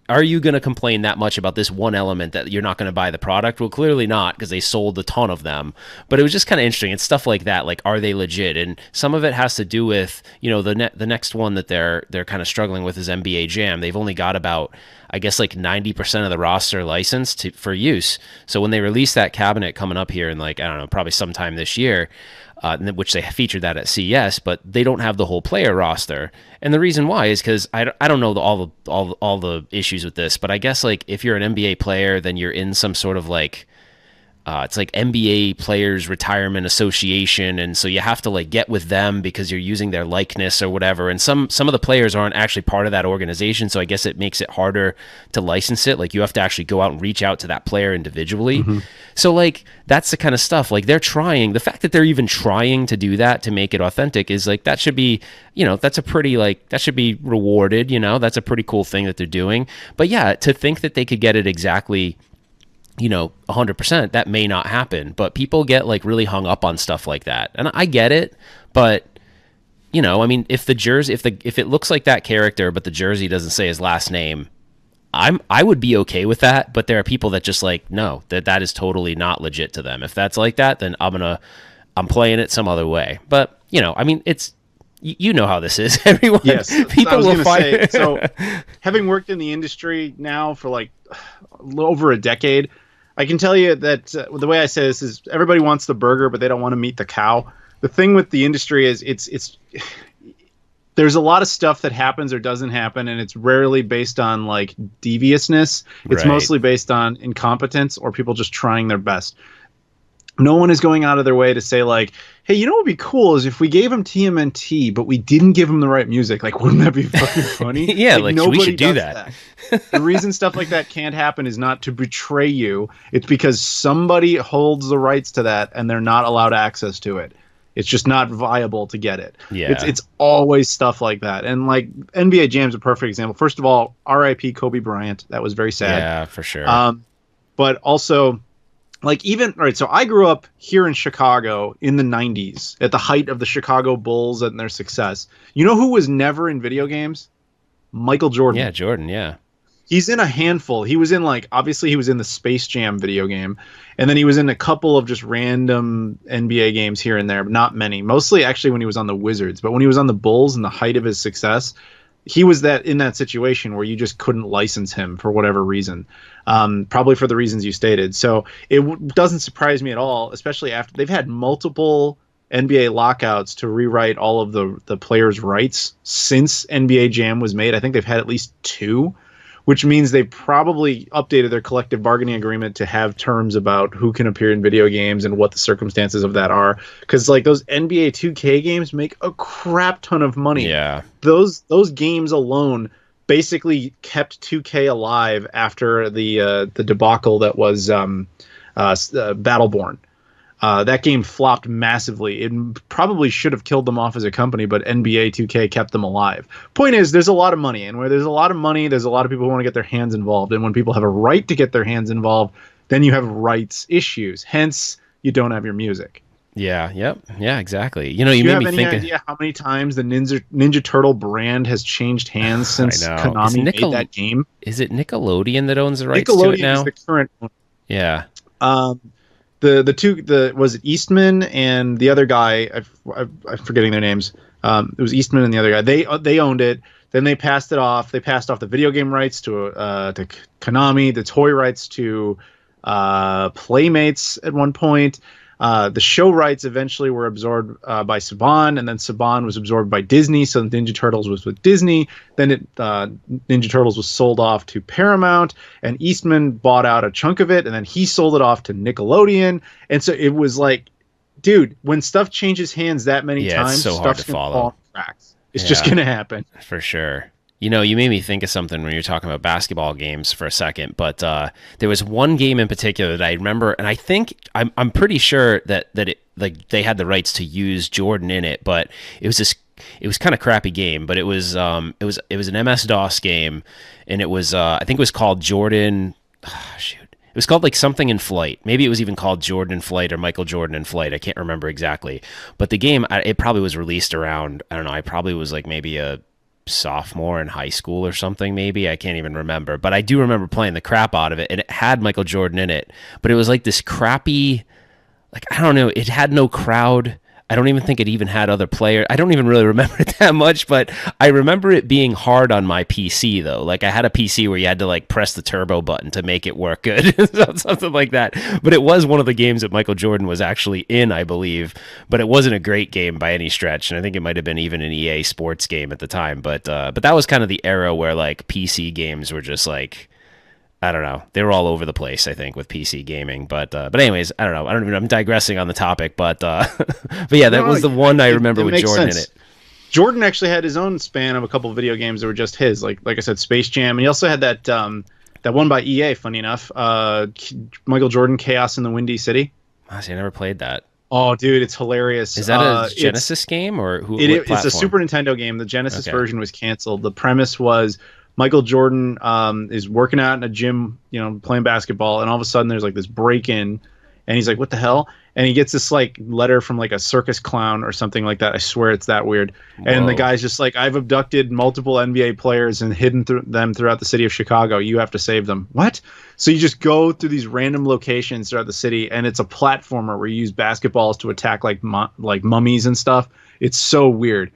Are you going to complain that much about this one element that you're not going to buy the product? Well, clearly not, because they sold a ton of them. But it was just kind of interesting. It's stuff like that. Like, are they legit? And some of it has to do with, the next one that they're kind of struggling with is NBA Jam. They've only got about, I guess, like 90% of the roster licensed for use. So when they release that cabinet coming up here in like, I don't know, probably sometime this year, which they featured that at CES, but they don't have the whole player roster. And the reason why is because I don't know all the issues with this, but I guess like if you're an NBA player, then you're in some sort of like it's like NBA Players Retirement Association, and so you have to like get with them because you're using their likeness or whatever. And some of the players aren't actually part of that organization, so I guess it makes it harder to license it. Like you have to actually go out and reach out to that player individually. Mm-hmm. So like that's the kind of stuff like they're trying. The fact that they're even trying to do that to make it authentic is like that should be, you know, that's a pretty like that should be rewarded. You know, that's a pretty cool thing that they're doing. But yeah, to think that they could get it exactly, you know, 100%, that may not happen, but people get like really hung up on stuff like that. And I get it, but you know, I mean, if the jersey, if it looks like that character, but the jersey doesn't say his last name, I would be okay with that. But there are people that just like, no, that is totally not legit to them. If that's like that, then I'm playing it some other way. But you know, I mean, it's, you know how this is. Everyone, yes, people will fight. So having worked in the industry now for like over a decade, I can tell you that the way I say this is everybody wants the burger, but they don't want to meet the cow. The thing with the industry is it's there's a lot of stuff that happens or doesn't happen, and it's rarely based on like deviousness. It's mostly based on incompetence or people just trying their best. No one is going out of their way to say like, hey, you know what would be cool is if we gave him TMNT, but we didn't give him the right music. Like, wouldn't that be fucking funny? Yeah, like we should do that. The reason stuff like that can't happen is not to betray you. It's because somebody holds the rights to that and they're not allowed access to it. It's just not viable to get it. Yeah. It's always stuff like that. And like NBA Jam's a perfect example. First of all, RIP Kobe Bryant. That was very sad. Yeah, for sure. But also, like even, all right, so I grew up here in Chicago in the 90s at the height of the Chicago Bulls and their success. You know who was never in video games? Michael Jordan. Yeah, Jordan, yeah. He's in a handful. He was in like, obviously he was in the Space Jam video game. And then he was in a couple of just random NBA games here and there, but not many. Mostly actually when he was on the Wizards. But when he was on the Bulls and the height of his success, he was in that situation where you just couldn't license him for whatever reason. Probably for the reasons you stated. So it doesn't surprise me at all, especially after they've had multiple NBA lockouts to rewrite all of the players' rights since NBA Jam was made. I think they've had at least 2. Which means they probably updated their collective bargaining agreement to have terms about who can appear in video games and what the circumstances of that are. Because like those NBA 2K games make a crap ton of money. Yeah, those games alone basically kept 2K alive after the debacle that was Battleborn. That game flopped massively. It probably should have killed them off as a company, but NBA 2K kept them alive. Point is, there's a lot of money, and where there's a lot of money, there's a lot of people who want to get their hands involved. And when people have a right to get their hands involved, then you have rights issues. Hence, you don't have your music. Yeah, yep, yeah, exactly. You know, you made me think. Do you have any idea how many times the Ninja Turtle brand has changed hands since Konami made that game? Is it Nickelodeon that owns the rights to it now? Nickelodeon is the current one. Yeah. Was it Eastman and the other guy? I'm forgetting their names. It was Eastman and the other guy. They owned it. Then they passed it off. They passed off the video game rights to Konami, the toy rights to Playmates at one point. The show rights eventually were absorbed by Saban, and then Saban was absorbed by Disney. So Ninja Turtles was with Disney. Then Ninja Turtles was sold off to Paramount, and Eastman bought out a chunk of it, and then he sold it off to Nickelodeon. And so it was like, dude, when stuff changes hands that many times, it's so hard to follow. It's just going to happen. For sure. You know, you made me think of something when you're talking about basketball games for a second, but there was one game in particular that I remember, and I think I'm pretty sure that it, like, they had the rights to use Jordan in it, but it was kind of crappy game, but it was an MS-DOS game, and it was I think it was called Jordan. It was called like something in flight. Maybe it was even called Jordan in Flight or Michael Jordan in Flight. I can't remember exactly, but the game, it probably was released around, I don't know, I probably was like maybe a sophomore in high school or something, maybe. I can't even remember, but I do remember playing the crap out of it, and it had Michael Jordan in it, but it was like this crappy, like, I don't know, it had no crowd. I don't even think it even had other players. I don't even really remember it that much, but I remember it being hard on my PC though. Like I had a PC where you had to like press the turbo button to make it work good, something like that. But it was one of the games that Michael Jordan was actually in, I believe. But it wasn't a great game by any stretch, and I think it might have been even an EA Sports game at the time. But that was kind of the era where like PC games were just like, I don't know. They were all over the place, I think, with PC gaming. But anyways, I don't know. I'm digressing on the topic, but but yeah, that was the one I remember with Jordan in it. Jordan actually had his own span of a couple of video games that were just his, like I said, Space Jam, and he also had that one by EA. Funny enough, Michael Jordan, Chaos in the Windy City. See, I never played that. Oh, dude, it's hilarious. Is that a Genesis game or who? It's a Super Nintendo game. The Genesis version was canceled. The premise was Michael Jordan is working out in a gym, playing basketball, and all of a sudden there's like this break-in, and he's like, "What the hell?" And he gets this like letter from like a circus clown or something like that. I swear it's that weird. Whoa. And the guy's just like, "I've abducted multiple NBA players and hidden them throughout the city of Chicago. You have to save them." What? So you just go through these random locations throughout the city, and it's a platformer where you use basketballs to attack like mummies and stuff. It's so weird.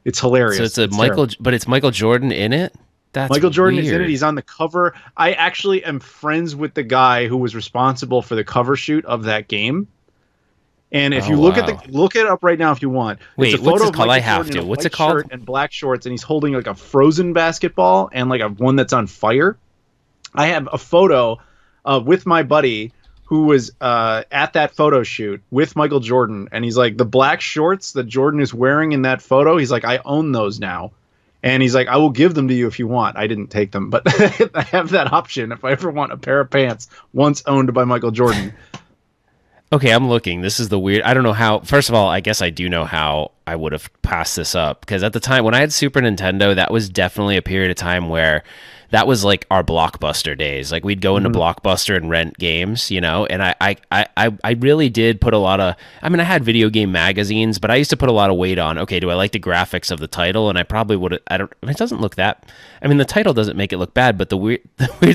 It's hilarious. So it's Michael Jordan in it. That's Michael Jordan weird. is in it. He's on the cover. I actually am friends with the guy who was responsible for the cover shoot of that game. And if you look it up right now if you want. Wait, it's a photo what's it of called? Michael I have Jordan to. What's it called? Shirt and black shorts, and he's holding like a frozen basketball and like one that's on fire. I have a photo with my buddy who was at that photo shoot with Michael Jordan, and he's like, the black shorts that Jordan is wearing in that photo, he's like, I own those now. And he's like, I will give them to you if you want. I didn't take them, but I have that option if I ever want a pair of pants once owned by Michael Jordan. Okay, I'm looking. This is the weird. I don't know how. First of all, I guess I do know how I would have passed this up, because at the time when I had Super Nintendo, that was definitely a period of time where that was like our Blockbuster days. Like we'd go into Blockbuster and rent games, and I really did put a lot of. I mean, I had video game magazines, but I used to put a lot of weight on. Okay, do I like the graphics of the title? And I probably would. I mean, it doesn't look that. I mean, the title doesn't make it look bad, but the weird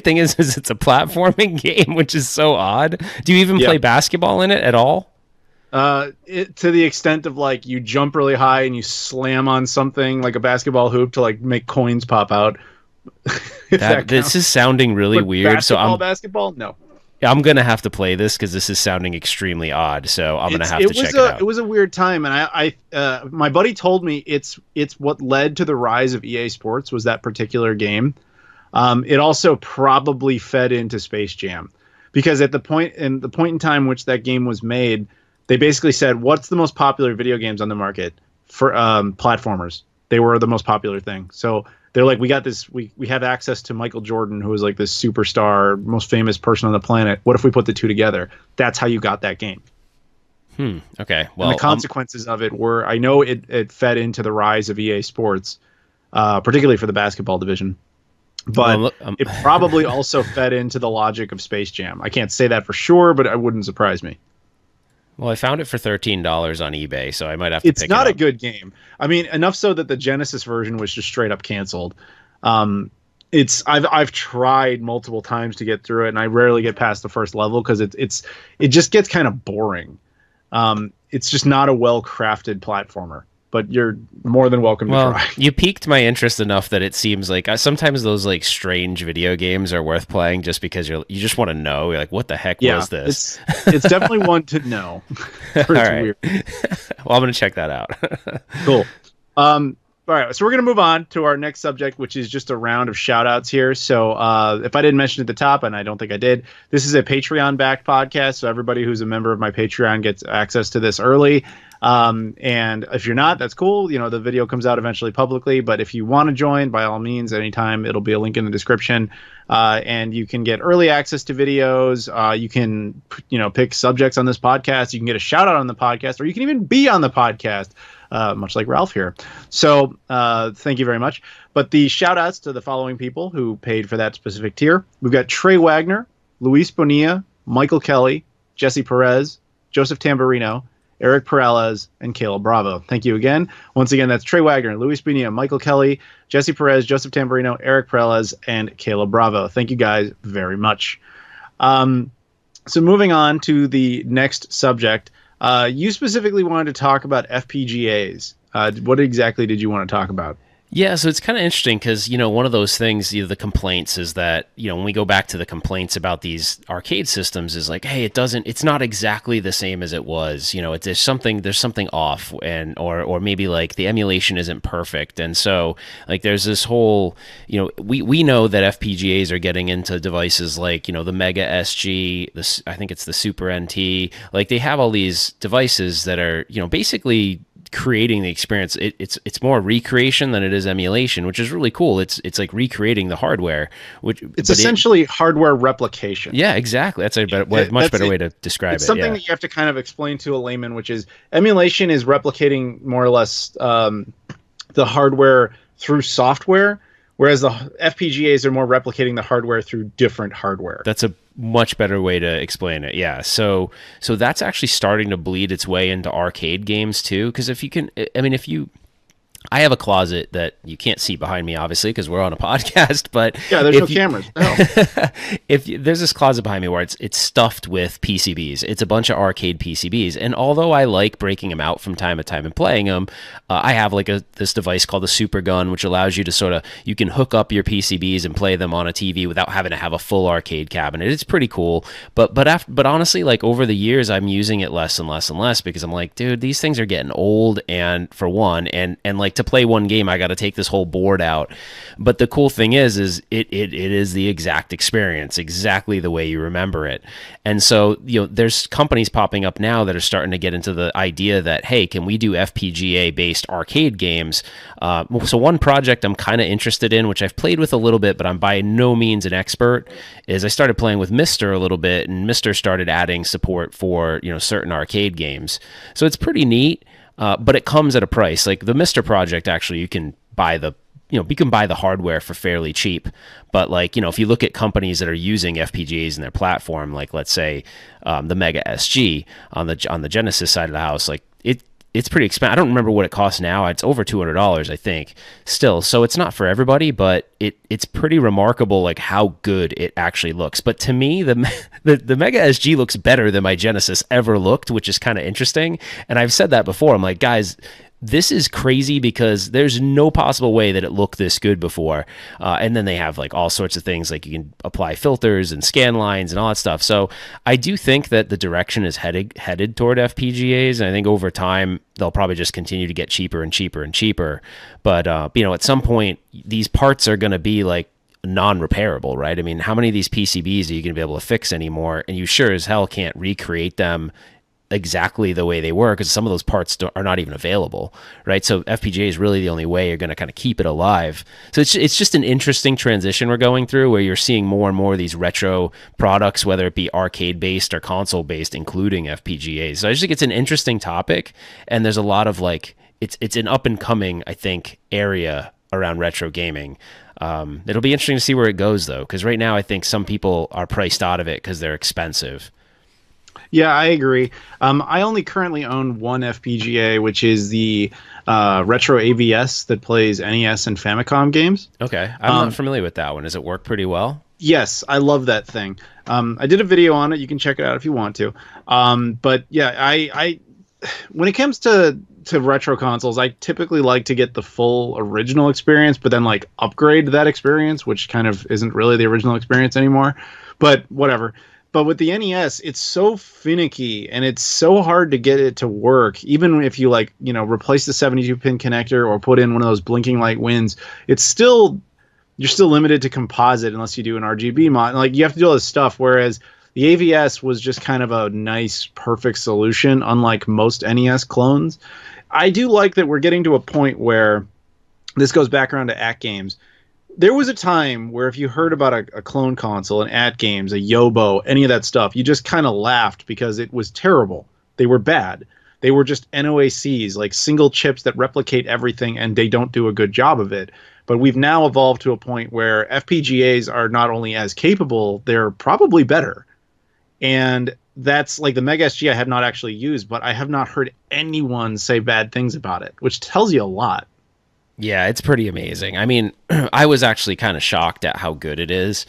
thing is it's a platforming game, which is so odd. Do you even play basketball in it at all? To the extent of like you jump really high and you slam on something like a basketball hoop to like make coins pop out. This is sounding really weird. Basketball? No. I'm gonna have to play this because this is sounding extremely odd. So I'm gonna have to check it out. It was a weird time, and I my buddy told me it's what led to the rise of EA Sports was that particular game. It also probably fed into Space Jam, because at the point in time which that game was made, they basically said, what's the most popular video games on the market for platformers? They were the most popular thing. So they're like, we got this, we have access to Michael Jordan, who is like this superstar, most famous person on the planet. What if we put the two together? That's how you got that game. Okay. Well, and the consequences of it were, I know it fed into the rise of EA Sports, particularly for the basketball division. But it probably also fed into the logic of Space Jam. I can't say that for sure, but it wouldn't surprise me. Well, I found it for $13 on eBay, so I might have to pick it up. It's not a good game. I mean, enough so that the Genesis version was just straight up canceled. I've tried multiple times to get through it, and I rarely get past the first level because it just gets kind of boring. It's just not a well-crafted platformer. But you're more than welcome to try. You piqued my interest enough that it seems like sometimes those like strange video games are worth playing just because you just want to know. You're like, what the heck was this? It's definitely one to know. All right. Weird. Well, I'm going to check that out. Cool. All right, so we're going to move on to our next subject, which is just a round of shout-outs here. So if I didn't mention at the top, and I don't think I did, this is a Patreon-backed podcast, so everybody who's a member of my Patreon gets access to this early. And if you're not, that's cool. The video comes out eventually publicly, but if you want to join, by all means, anytime, it'll be a link in the description. And you can get early access to videos. You can, pick subjects on this podcast. You can get a shout out on the podcast, or you can even be on the podcast. Much like Ralph here. So thank you very much. But the shout outs to the following people who paid for that specific tier. We've got Trey Wagner, Luis Bonilla, Michael Kelly, Jesse Perez, Joseph Tamburino, Eric Peralez, and Caleb Bravo. Thank you again. Once again, that's Trey Wagner, Luis Bonilla, Michael Kelly, Jesse Perez, Joseph Tamburino, Eric Peralez, and Caleb Bravo. Thank you guys very much. So moving on to the next subject. You specifically wanted to talk about FPGAs. What exactly did you want to talk about? Yeah, so it's kind of interesting because, one of those things, the complaints is that, when we go back to the complaints about these arcade systems is like, hey, it's not exactly the same as it was. There's something off, and or maybe like the emulation isn't perfect. And so like there's this whole, we know that FPGAs are getting into devices like, the Mega SG, I think it's the Super NT. Like they have all these devices that are, basically creating the experience. It's more recreation than it is emulation, which is really cool. It's like recreating the hardware, which it's essentially hardware replication. Yeah, exactly. That's a much better way to describe it. It's something that you have to kind of explain to a layman, which is emulation is replicating more or less the hardware through software, whereas the FPGAs are more replicating the hardware through different hardware. That's a much better way to explain it. Yeah. So that's actually starting to bleed its way into arcade games too. Because I have a closet that you can't see behind me, obviously, because we're on a podcast. But yeah, there's no cameras. No. There's this closet behind me where it's stuffed with PCBs. It's a bunch of arcade PCBs, and although I like breaking them out from time to time and playing them, I have like this device called the Super Gun, which allows you to you can hook up your PCBs and play them on a TV without having to have a full arcade cabinet. It's pretty cool. But honestly, like over the years, I'm using it less and less and less because I'm like, dude, these things are getting old, and for one, and like to play one game, I got to take this whole board out. But the cool thing is it is the exact experience, exactly the way you remember it. And so, there's companies popping up now that are starting to get into the idea that, hey, can we do FPGA based arcade games? So one project I'm kind of interested in, which I've played with a little bit, but I'm by no means an expert, is I started playing with Mister a little bit, and Mister started adding support for, certain arcade games. So it's pretty neat. But it comes at a price. Like the Mister project, actually, you can buy the hardware for fairly cheap. But like, if you look at companies that are using FPGAs in their platform, like let's say the Mega SG on the Genesis side of the house, like it's pretty expensive. I don't remember what it costs now. It's over $200, I think, still. So it's not for everybody, but it's pretty remarkable, like how good it actually looks. But to me, the Mega SG looks better than my Genesis ever looked, which is kind of interesting. And I've said that before. I'm like, guys, this is crazy because there's no possible way that it looked this good before. And then they have like all sorts of things, like you can apply filters and scan lines and all that stuff. So I do think that the direction is headed toward FPGAs. And I think over time, they'll probably just continue to get cheaper and cheaper and cheaper. But, at some point, these parts are going to be like non-repairable, right? I mean, how many of these PCBs are you going to be able to fix anymore? And you sure as hell can't recreate them exactly the way they were, because some of those parts are not even available, right? So FPGA is really the only way you're going to kind of keep it alive. So it's just an interesting transition we're going through, where you're seeing more and more of these retro products, whether it be arcade based or console based, including FPGAs. So I just think it's an interesting topic, and there's a lot of like it's an up and coming, I think, area around retro gaming. It'll be interesting to see where it goes though, because right now I think some people are priced out of it because they're expensive. Yeah, I agree. I only currently own one FPGA, which is the Retro AVS that plays NES and Famicom games. Okay, I'm not familiar with that one. Does it work pretty well? Yes, I love that thing. I did a video on it. You can check it out if you want to. But yeah, I when it comes to retro consoles, I typically like to get the full original experience, but then like upgrade that experience, which kind of isn't really the original experience anymore. But whatever. But with the NES, it's so finicky and it's so hard to get it to work. Even if you replace the 72-pin connector or put in one of those blinking light wins, you're still limited to composite unless you do an RGB mod. Like you have to do all this stuff. Whereas the AVS was just kind of a nice, perfect solution, unlike most NES clones. I do like that we're getting to a point where this goes back around to AT games. There was a time where if you heard about a clone console, an AT games, a Yobo, any of that stuff, you just kind of laughed because it was terrible. They were bad. They were just NOACs, like single chips that replicate everything, and they don't do a good job of it. But we've now evolved to a point where FPGAs are not only as capable, they're probably better. And that's like the Mega SG I have not actually used, but I have not heard anyone say bad things about it, which tells you a lot. Yeah, it's pretty amazing. I mean, I was actually kind of shocked at how good it is.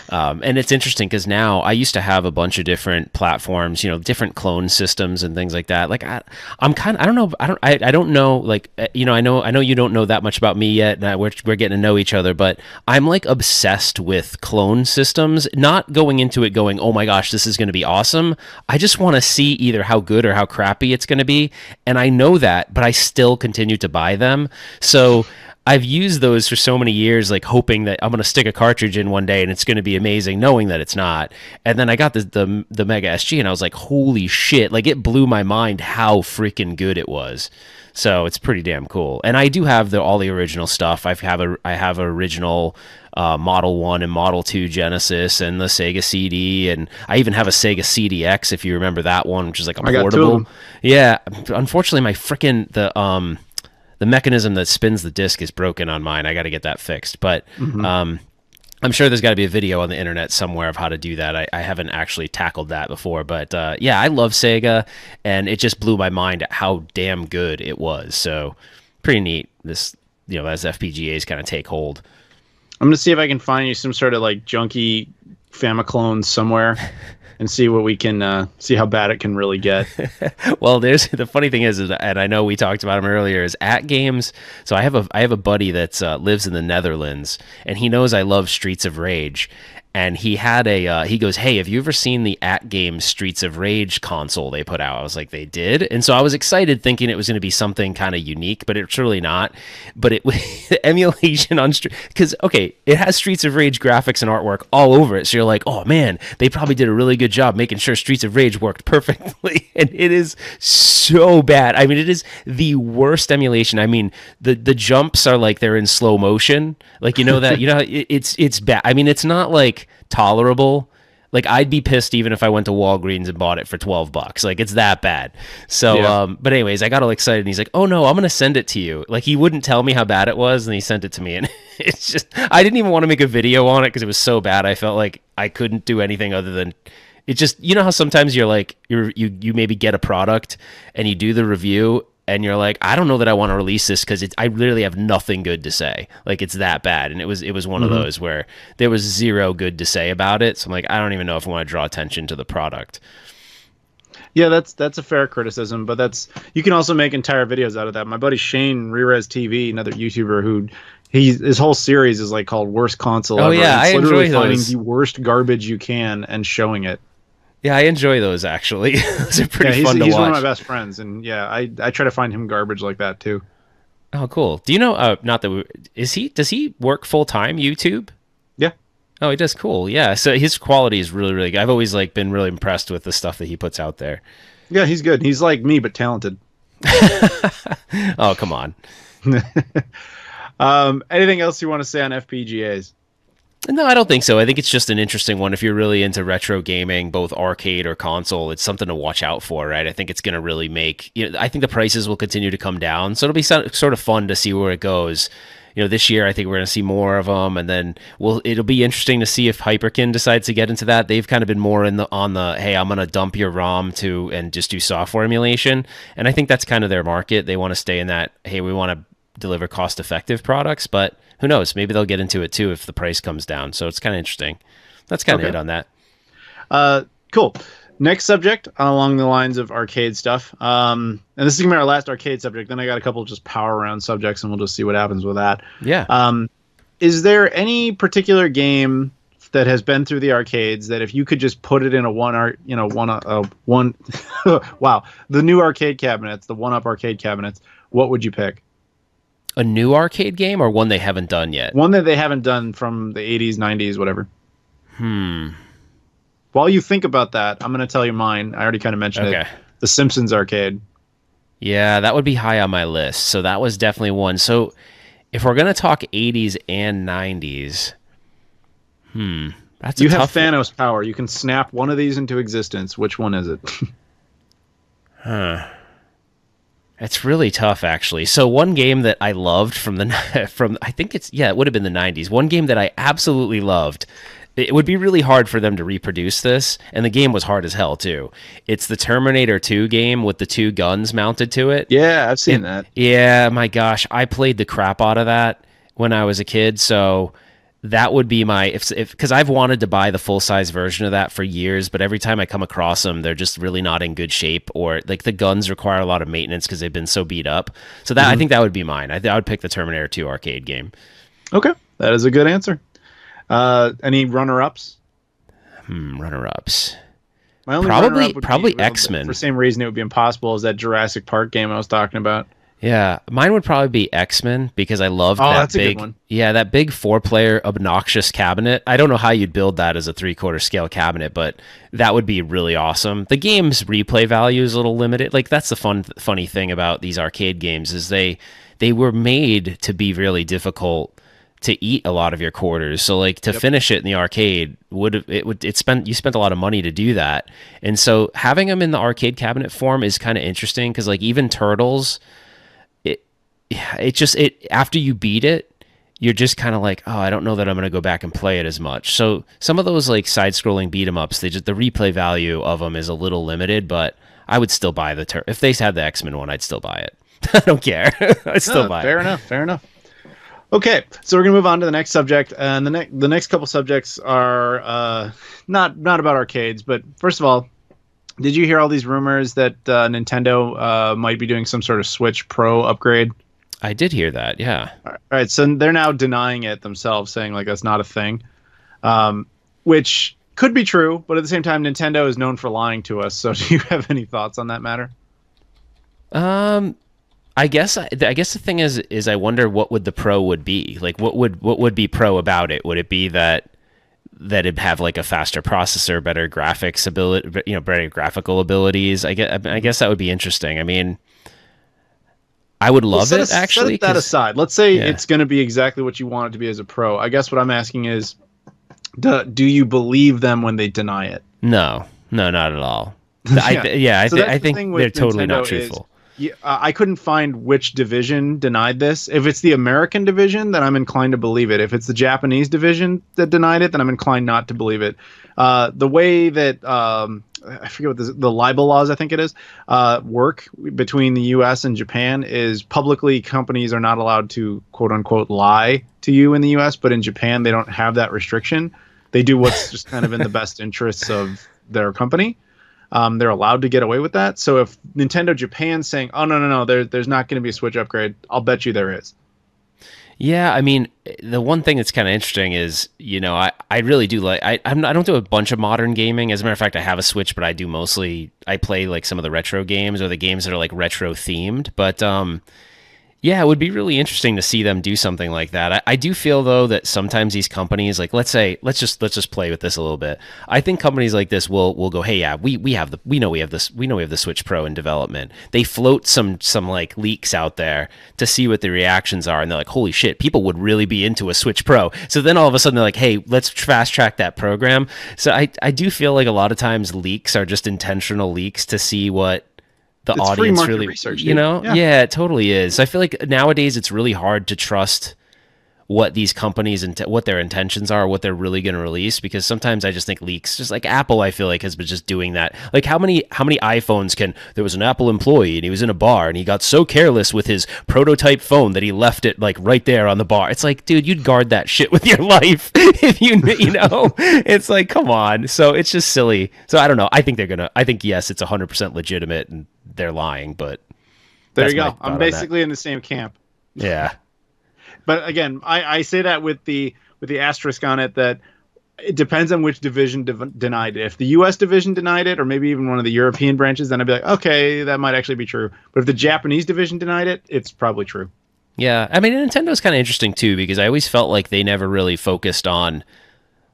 And it's interesting because now I used to have a bunch of different platforms, different clone systems and things like that. Like I'm kind of, I don't know, I don't know, like, I know you don't know that much about me yet. And we're getting to know each other, but I'm like obsessed with clone systems, not going into it going, oh my gosh, this is going to be awesome. I just want to see either how good or how crappy it's going to be. And I know that, but I still continue to buy them. So I've used those for so many years, like hoping that I'm going to stick a cartridge in one day and it's going to be amazing, knowing that it's not. And then I got the Mega SG and I was like, holy shit. Like it blew my mind how freaking good it was. So it's pretty damn cool. And I do have all the original stuff. I have original Model 1 and Model 2 Genesis and the Sega CD. And I even have a Sega CDX, if you remember that one, which is like a portable. Got two of them. Yeah. Unfortunately, my freaking, the mechanism that spins the disc is broken on mine. I got to get that fixed. But I'm sure there's got to be a video on the internet somewhere of how to do that. I haven't actually tackled that before. But yeah, I love Sega, and it just blew my mind at how damn good it was. So pretty neat, this, as FPGAs kind of take hold. I'm going to see if I can find you some sort of like junky Famiclone somewhere. And see what we can see how bad it can really get. Well, there's the funny thing is, and I know we talked about him earlier, is at games. So I have a buddy that lives in the Netherlands, and he knows I love Streets of Rage. And he had he goes, hey, have you ever seen the At Games Streets of Rage console they put out? I was like, they did? And so I was excited thinking it was going to be something kind of unique, but it's really not. But the emulation on because, okay, it has Streets of Rage graphics and artwork all over it. So you're like, oh man, they probably did a really good job making sure Streets of Rage worked perfectly. And it is so bad. I mean, it is the worst emulation. I mean, the jumps are like they're in slow motion. Like, it's bad. I mean, it's not like tolerable. Like I'd be pissed even if I went to Walgreens and bought it for $12. Like it's that bad. So yeah. But anyways, I got all excited and he's like, oh no, I'm gonna send it to you. Like he wouldn't tell me how bad it was and he sent it to me, and it's just, I didn't even want to make a video on it because it was so bad. I felt like I couldn't do anything other than it. Just, how sometimes you're like you maybe get a product and you do the review and you're like, I don't know that I want to release this because I literally have nothing good to say. Like it's that bad. And it was one of those where there was zero good to say about it. So I'm like, I don't even know if I want to draw attention to the product. Yeah, that's a fair criticism, but you can also make entire videos out of that. My buddy Shane Rerez TV, another YouTuber his whole series is like called Worst Console Ever. Yeah, I enjoy those. Finding the worst garbage you can and showing it. Yeah, I enjoy those actually. Those are pretty fun to watch. He's one of my best friends, and yeah, I try to find him garbage like that too. Oh, cool. Do you know? Does he work full time YouTube? Yeah. Oh, he does. Cool. Yeah. So his quality is really, really good. I've always been really impressed with the stuff that he puts out there. Yeah, he's good. He's like me, but talented. Oh, come on. Anything else you want to say on FPGAs? No, I don't think so. I think it's just an interesting one. If you're really into retro gaming, both arcade or console, it's something to watch out for, right? I think it's going to really make, I think the prices will continue to come down. So it'll be sort of fun to see where it goes. This year, I think we're going to see more of them. And then it'll be interesting to see if Hyperkin decides to get into that. They've kind of been more on the, hey, I'm going to dump your ROM and just do software emulation. And I think that's kind of their market. They want to stay in that, hey, we want to deliver cost-effective products, but who knows? Maybe they'll get into it too if the price comes down. So it's kind of interesting. That's kind of it on that. Cool. Next subject along the lines of arcade stuff. And this is going to be our last arcade subject. Then I got a couple of just power round subjects, and we'll just see what happens with that. Yeah. Is there any particular game that has been through the arcades that if you could just put it in the new arcade cabinets, the 1-up arcade cabinets, what would you pick? A new arcade game or one they haven't done yet? One that they haven't done from the 80s, 90s, whatever. While you think about that, I'm going to tell you mine. I already kind of mentioned it. The Simpsons arcade. Yeah, that would be high on my list. So that was definitely one. So if we're going to talk 80s and 90s, that's you have Thanos power. You can snap one of these into existence. Which one is it? It's really tough, actually. So one game that I loved from I think it would have been the 90s. One game that I absolutely loved, it would be really hard for them to reproduce this, and the game was hard as hell too. It's the Terminator 2 game with the 2 guns mounted to it. Yeah, I've seen that. Yeah, my gosh, I played the crap out of that when I was a kid, so that would be my if because I've wanted to buy the full size version of that for years, but every time I come across them, they're just really not in good shape, or like the guns require a lot of maintenance because they've been so beat up. So that I think that would be mine. I would pick the Terminator 2 arcade game. Okay, that is a good answer. Any runner-ups? Runner-ups. My only probably X-Men. For the same reason it would be impossible as that Jurassic Park game I was talking about. Yeah, mine would probably be X-Men because I loved that that's a good one. Yeah, that big 4-player obnoxious cabinet. I don't know how you'd build that as a 3/4 scale cabinet, but that would be really awesome. The game's replay value is a little limited. Like that's the funny thing about these arcade games is they were made to be really difficult to eat a lot of your quarters. So like to finish it in the arcade you spent a lot of money to do that. And so having them in the arcade cabinet form is kind of interesting because like even Turtles, it after you beat it, you're just kind of like, oh, I don't know that I'm going to go back and play it as much. So some of those like side-scrolling beat 'em ups, the replay value of them is a little limited, but I would still buy if they had the X-Men one, I'd still buy it. I don't care. I'd still buy it. Fair enough. Okay, so we're gonna move on to the next subject, and the next couple subjects are not about arcades. But first of all, did you hear all these rumors that Nintendo might be doing some sort of Switch Pro upgrade? I did hear that, yeah. All right, so they're now denying it themselves, saying like that's not a thing, which could be true, but at the same time, Nintendo is known for lying to us. So, do you have any thoughts on that matter? I guess the thing is I wonder what would the Pro would be like. What would be Pro about it? Would it be that it'd have like a faster processor, better graphics ability, better graphical abilities? I guess that would be interesting. I mean, I would love it actually. Set that aside. Let's say it's going to be exactly what you want it to be as a Pro. I guess what I'm asking is, do you believe them when they deny it? No, not at all. I think they're totally not truthful. I couldn't find which division denied this. If it's the American division, then I'm inclined to believe it. If it's the Japanese division that denied it, then I'm inclined not to believe it. The way that I forget what the libel laws, I think it is, work between the U.S. and Japan is publicly companies are not allowed to quote unquote lie to you in the U.S., but in Japan they don't have that restriction. They do what's just kind of in the best interests of their company. They're allowed to get away with that. So if Nintendo Japan's saying, "Oh no, there's not going to be a Switch upgrade," I'll bet you there is. Yeah, I mean, the one thing that's kind of interesting is, I really do like I don't do a bunch of modern gaming. As a matter of fact, I have a Switch, but I play like some of the retro games or the games that are like retro themed. But yeah, it would be really interesting to see them do something like that. I do feel though that sometimes these companies, like let's just play with this a little bit. I think companies like this will go, hey, yeah, we know we have the Switch Pro in development. They float some like leaks out there to see what the reactions are, and they're like, holy shit, people would really be into a Switch Pro. So then all of a sudden they're like, hey, let's fast track that program. So I do feel like a lot of times leaks are just intentional leaks to see what it's audience really research, yeah, it totally is. I feel like nowadays it's really hard to trust what these companies and what their intentions are, what they're really going to release, because sometimes I just think leaks, just like Apple, I feel like has been just doing that. Like how many iPhones there was an Apple employee and he was in a bar and he got so careless with his prototype phone that he left it like right there on the bar. It's like, dude, you'd guard that shit with your life if you it's like, come on. So it's just silly. So I don't know. I think yes, it's 100% legitimate and they're lying, but there you go. I'm basically in the same camp. Yeah. But again, I say that with the asterisk on it that it depends on which division denied it. If the U.S. division denied it, or maybe even one of the European branches, then I'd be like, okay, that might actually be true. But if the Japanese division denied it, it's probably true. Yeah, I mean, Nintendo's kind of interesting too, because I always felt like they never really focused on.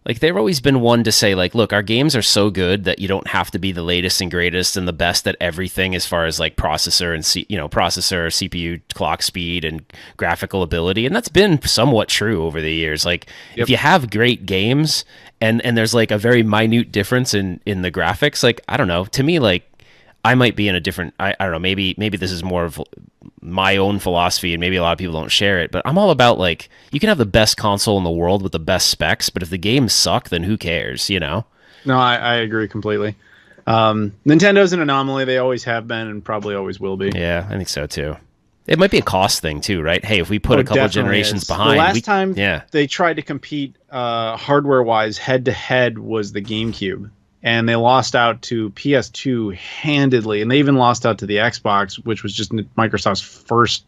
Like, they've always been one to say, like, look, our games are so good that you don't have to be the latest and greatest and the best at everything as far as, like, processor, CPU, clock speed, and graphical ability. And that's been somewhat true over the years. Like, if you have great games and there's, like, a very minute difference in the graphics, like, I don't know. To me, like, I might be in a different, I don't know, maybe this is more of my own philosophy and maybe a lot of people don't share it, but I'm all about like, you can have the best console in the world with the best specs, but if the games suck, then who cares, you know? No, I agree completely. Nintendo's an anomaly. They always have been and probably always will be. Yeah, I think so too. It might be a cost thing too, right? Hey, if we put a couple generations behind, the last time they tried to compete hardware-wise head-to-head was the GameCube, and they lost out to PS2 handedly, and they even lost out to the Xbox, which was just Microsoft's first,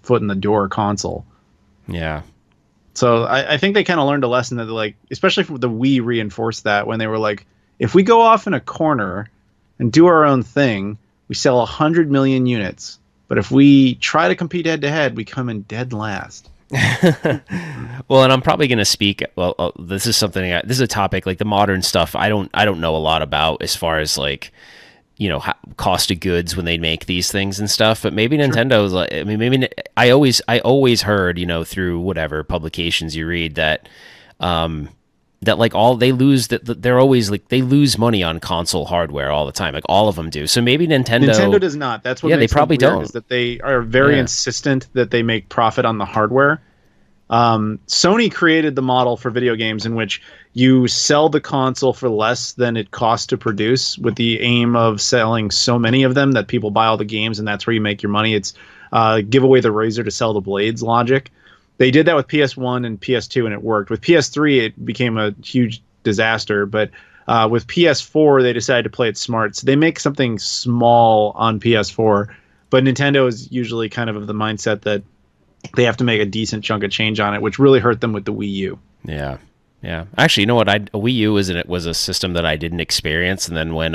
foot in the door console. Yeah. So I think they kind of learned a lesson that, like, especially for the Wii, reinforced that when they were like, if we go off in a corner and do our own thing, we sell 100 million units. But if we try to compete head to head, we come in dead last. Well, and I'm probably going to speak. Well, this is something. This is a topic like the modern stuff. I don't know a lot about as far as like, cost of goods when they make these things and stuff. But maybe Nintendo's like. I mean, maybe I always heard through whatever publications you read that. That like they they're always like they lose money on console hardware all the time, like all of them do. So maybe Nintendo does not. That's what they makes probably them weird, don't. is that they are very insistent that they make profit on the hardware. Sony created the model for video games in which you sell the console for less than it costs to produce, with the aim of selling so many of them that people buy all the games, and that's where you make your money. It's give away the razor to sell the blades logic. They did that with PS1 and PS2, and it worked. With PS3, it became a huge disaster. But with PS4, they decided to play it smart. So they make something small on PS4. But Nintendo is usually kind of the mindset that they have to make a decent chunk of change on it, which really hurt them with the Wii U. Yeah. Yeah. Actually, you know what? A Wii U was a system that I didn't experience. And then when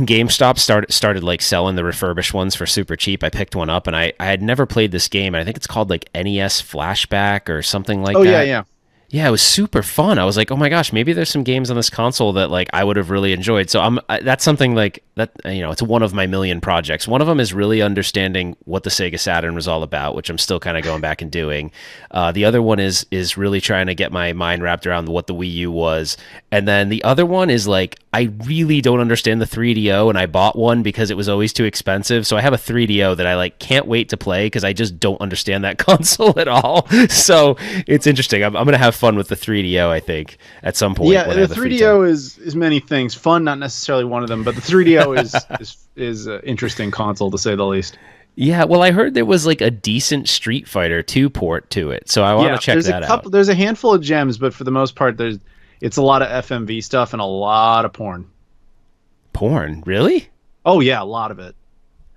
GameStop started like selling the refurbished ones for super cheap, I picked one up, and I had never played this game, and I think it's called like NES Flashback or something like that. Oh yeah. Yeah, it was super fun. I was like, oh my gosh, maybe there's some games on this console that like I would have really enjoyed. So that's something like that. It's one of my million projects. One of them is really understanding what the Sega Saturn was all about, which I'm still kind of going back and doing. The other one is really trying to get my mind wrapped around what the Wii U was, and then the other one is like I really don't understand the 3DO, and I bought one because it was always too expensive. So I have a 3DO that I like can't wait to play because I just don't understand that console at all. So it's interesting. I'm gonna have fun with the 3DO, I think, at some point. Yeah, the 3DO is many things. Fun, not necessarily one of them, but the 3DO is an interesting console, to say the least. Yeah, well, I heard there was like a decent Street Fighter 2 port to it, so I want to check that out. There's a handful of gems, but for the most part, it's a lot of FMV stuff and a lot of porn. Porn? Really? Oh, yeah, a lot of it.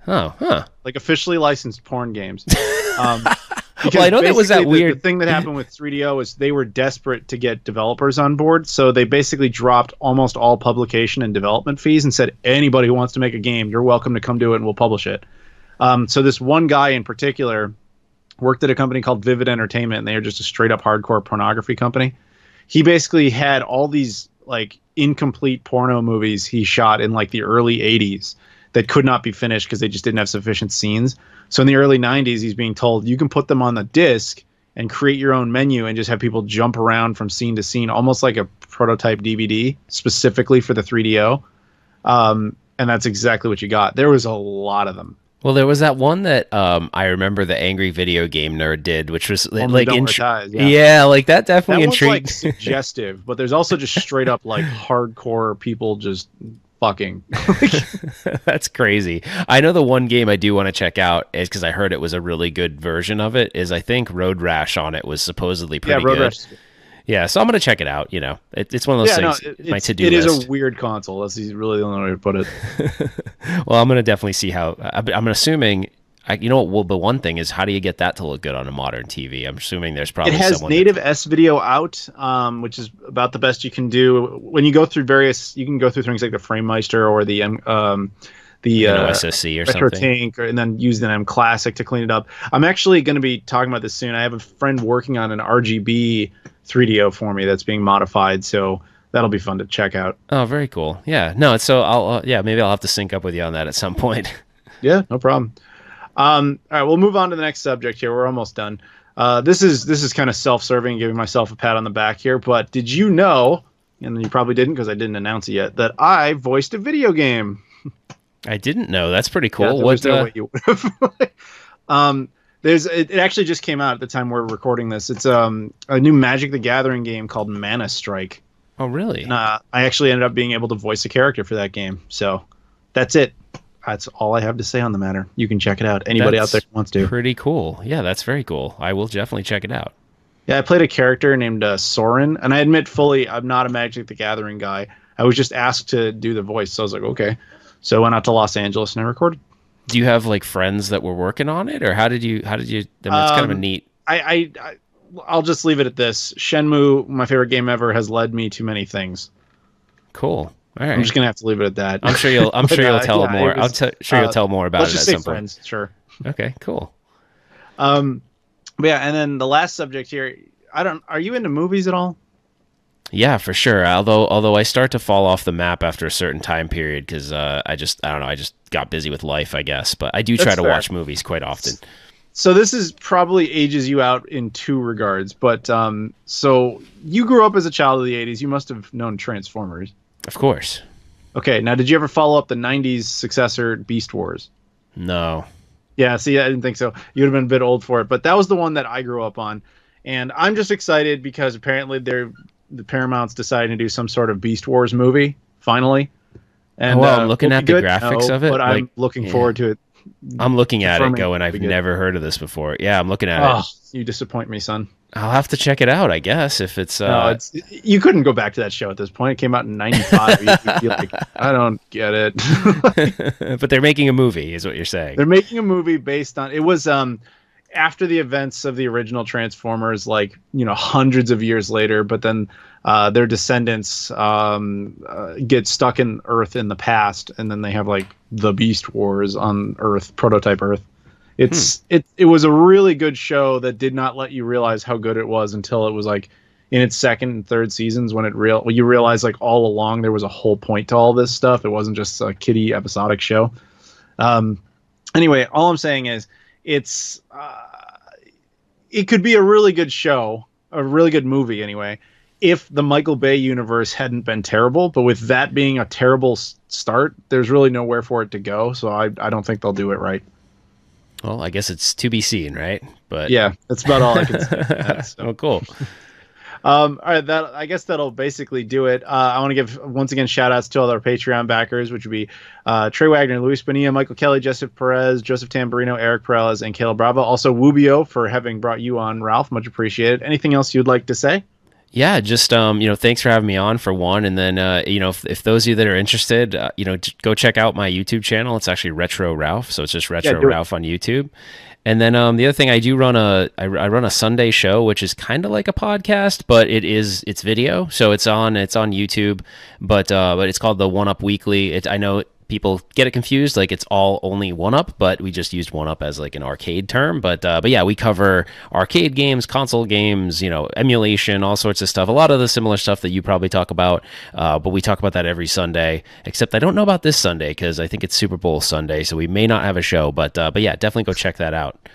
Oh, huh. Like officially licensed porn games. Well, I know that was that weird. The thing that happened with 3DO is they were desperate to get developers on board, so they basically dropped almost all publication and development fees and said, anybody who wants to make a game, you're welcome to come do it and we'll publish it. So this one guy in particular worked at a company called Vivid Entertainment, and they are just a straight up hardcore pornography company. He basically had all these like incomplete porno movies he shot in like the early 80s that could not be finished because they just didn't have sufficient scenes. So in the early 90s, he's being told you can put them on the disc and create your own menu and just have people jump around from scene to scene, almost like a prototype DVD specifically for the 3DO. And that's exactly what you got. There was a lot of them. Well, there was that one that I remember the Angry Video Game Nerd did, which was like yeah, like that definitely intrigued. Like suggestive, but there's also just straight up like hardcore people just fucking. That's crazy. I know the one game I do want to check out is because I heard it was a really good version of it. Is I think Road Rash on it was supposedly pretty good. Rash. Yeah, so I'm gonna check it out. It's one of those things. My to-do list. It is a weird console. That's really the only way to put it. Well, I'm gonna definitely see how. I'm assuming. Well, the one thing is, how do you get that to look good on a modern TV? I'm assuming there's probably it has native S-Video out, which is about the best you can do. When you go through you can go through things like the FrameMeister or the SoC or RetroTink, and then use the M Classic to clean it up. I'm actually going to be talking about this soon. I have a friend working on an RGB 3DO for me that's being modified, so that'll be fun to check out. Oh, very cool. Yeah, no, so I'll maybe I'll have to sync up with you on that at some point. Yeah, no problem. All right, we'll move on to the next subject here. We're almost done. This is kind of self-serving, giving myself a pat on the back here, but did you know, and you probably didn't because I didn't announce it yet, that I voiced a video game? I didn't know. That's pretty cool. Yeah, there What? was no way you would have. It actually just came out at the time we're recording this. It's a new Magic the Gathering game called Mana Strike. Oh, really? And, I actually ended up being able to voice a character for that game. So that's it. That's all I have to say on the matter. You can check it out. Anybody out there who wants to. Pretty cool. Yeah, that's very cool. I will definitely check it out. Yeah, I played a character named Soren, and I admit fully I'm not a Magic the Gathering guy. I was just asked to do the voice, so I was like, okay. So I went out to Los Angeles and I recorded. Do you have like friends that were working on it, or how did you? I mean, it's kind of a neat. I'll just leave it at this. Shenmue, my favorite game ever, has led me to many things. Cool. All right. I'm just gonna have to leave it at that. I'm sure you'll. I'm sure you'll tell more. Sure you'll tell more about let's it just at say some friends. point. Sure. Okay. Cool. But yeah, and then the last subject here. Are you into movies at all? Yeah, for sure. Although I start to fall off the map after a certain time period because I don't know. I just got busy with life, I guess. But I do try to watch movies quite often. So this is probably ages you out in two regards. But so you grew up as a child of the 80s. You must have known Transformers. Of course. Okay. Now, did you ever follow up the 90s successor, Beast Wars? No. Yeah. See, I didn't think so. You would have been a bit old for it. But that was the one that I grew up on. And I'm just excited because apparently the Paramount's deciding to do some sort of Beast Wars movie, finally. And I'm looking at the graphics of it. But I'm looking forward to it. I'm looking at it going, I've never heard of this before. Yeah, I'm looking at it. You disappoint me, son. I'll have to check it out, I guess, if it's... No, you couldn't go back to that show at this point. It came out in 95. You'd be like, I don't get it. But they're making a movie, is what you're saying. They're making a movie based on... It was... after the events of the original Transformers, like, hundreds of years later, but then their descendants get stuck in Earth in the past, and then they have like the Beast Wars on Earth, prototype Earth. It was a really good show that did not let you realize how good it was until it was like in its second and third seasons when you realize like all along there was a whole point to all this stuff. It wasn't just a kiddie episodic show. Anyway, all I'm saying is it could be a really good show, a really good movie anyway, if the Michael Bay universe hadn't been terrible. But with that being a terrible start, there's really nowhere for it to go. So I don't think they'll do it right. Well, I guess it's to be seen, right? But yeah, that's about all I can say. Oh, cool. All right, I guess that'll basically do it. I want to give once again shout outs to all our Patreon backers, which would be Trey Wagner, Luis Bonilla, Michael Kelly, Joseph Perez, Joseph Tamburino, Eric Perez, and Caleb Bravo. Also Wubio for having brought you on, Ralph. Much appreciated. Anything else you'd like to say? Yeah, just thanks for having me on for one, and then if those of you that are interested, go check out my YouTube channel. It's actually Retro Ralph, so it's just Retro Ralph on YouTube. And then the other thing, I run a Sunday show, which is kind of like a podcast, but it's video, so it's on YouTube, but it's called the One Up Weekly. I know people get it confused, like it's all only One Up, but we just used One Up as like an arcade term. But yeah, we cover arcade games, console games, emulation, all sorts of stuff. A lot of the similar stuff that you probably talk about, but we talk about that every Sunday. Except I don't know about this Sunday because I think it's Super Bowl Sunday, so we may not have a show. But yeah, definitely go check that out.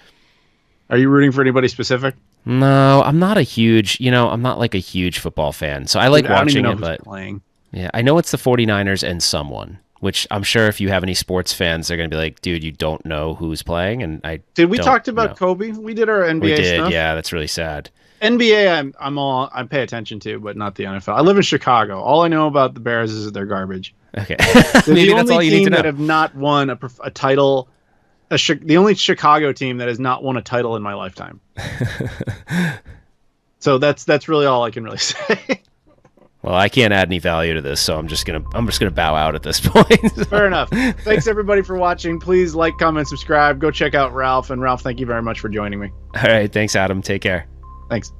Are you rooting for anybody specific? No, I'm not a huge, I'm not like a huge football fan. So I like watching it, but playing. Yeah, I know it's the 49ers and someone. Which I'm sure if you have any sports fans, they're going to be like, dude, you don't know who's playing. And we talked about Kobe? We did our NBA we did, stuff. Yeah, that's really sad. NBA, I pay attention to, but not the NFL. I live in Chicago. All I know about the Bears is that they're garbage. Okay. Maybe that's all you need to know. That have not won a title. The only Chicago team that has not won a title in my lifetime. So that's really all I can really say. Well, I can't add any value to this, so I'm just gonna bow out at this point. Fair enough. Thanks everybody for watching. Please like, comment, subscribe. Go check out Ralph. And Ralph, thank you very much for joining me. All right, thanks, Adam. Take care. Thanks.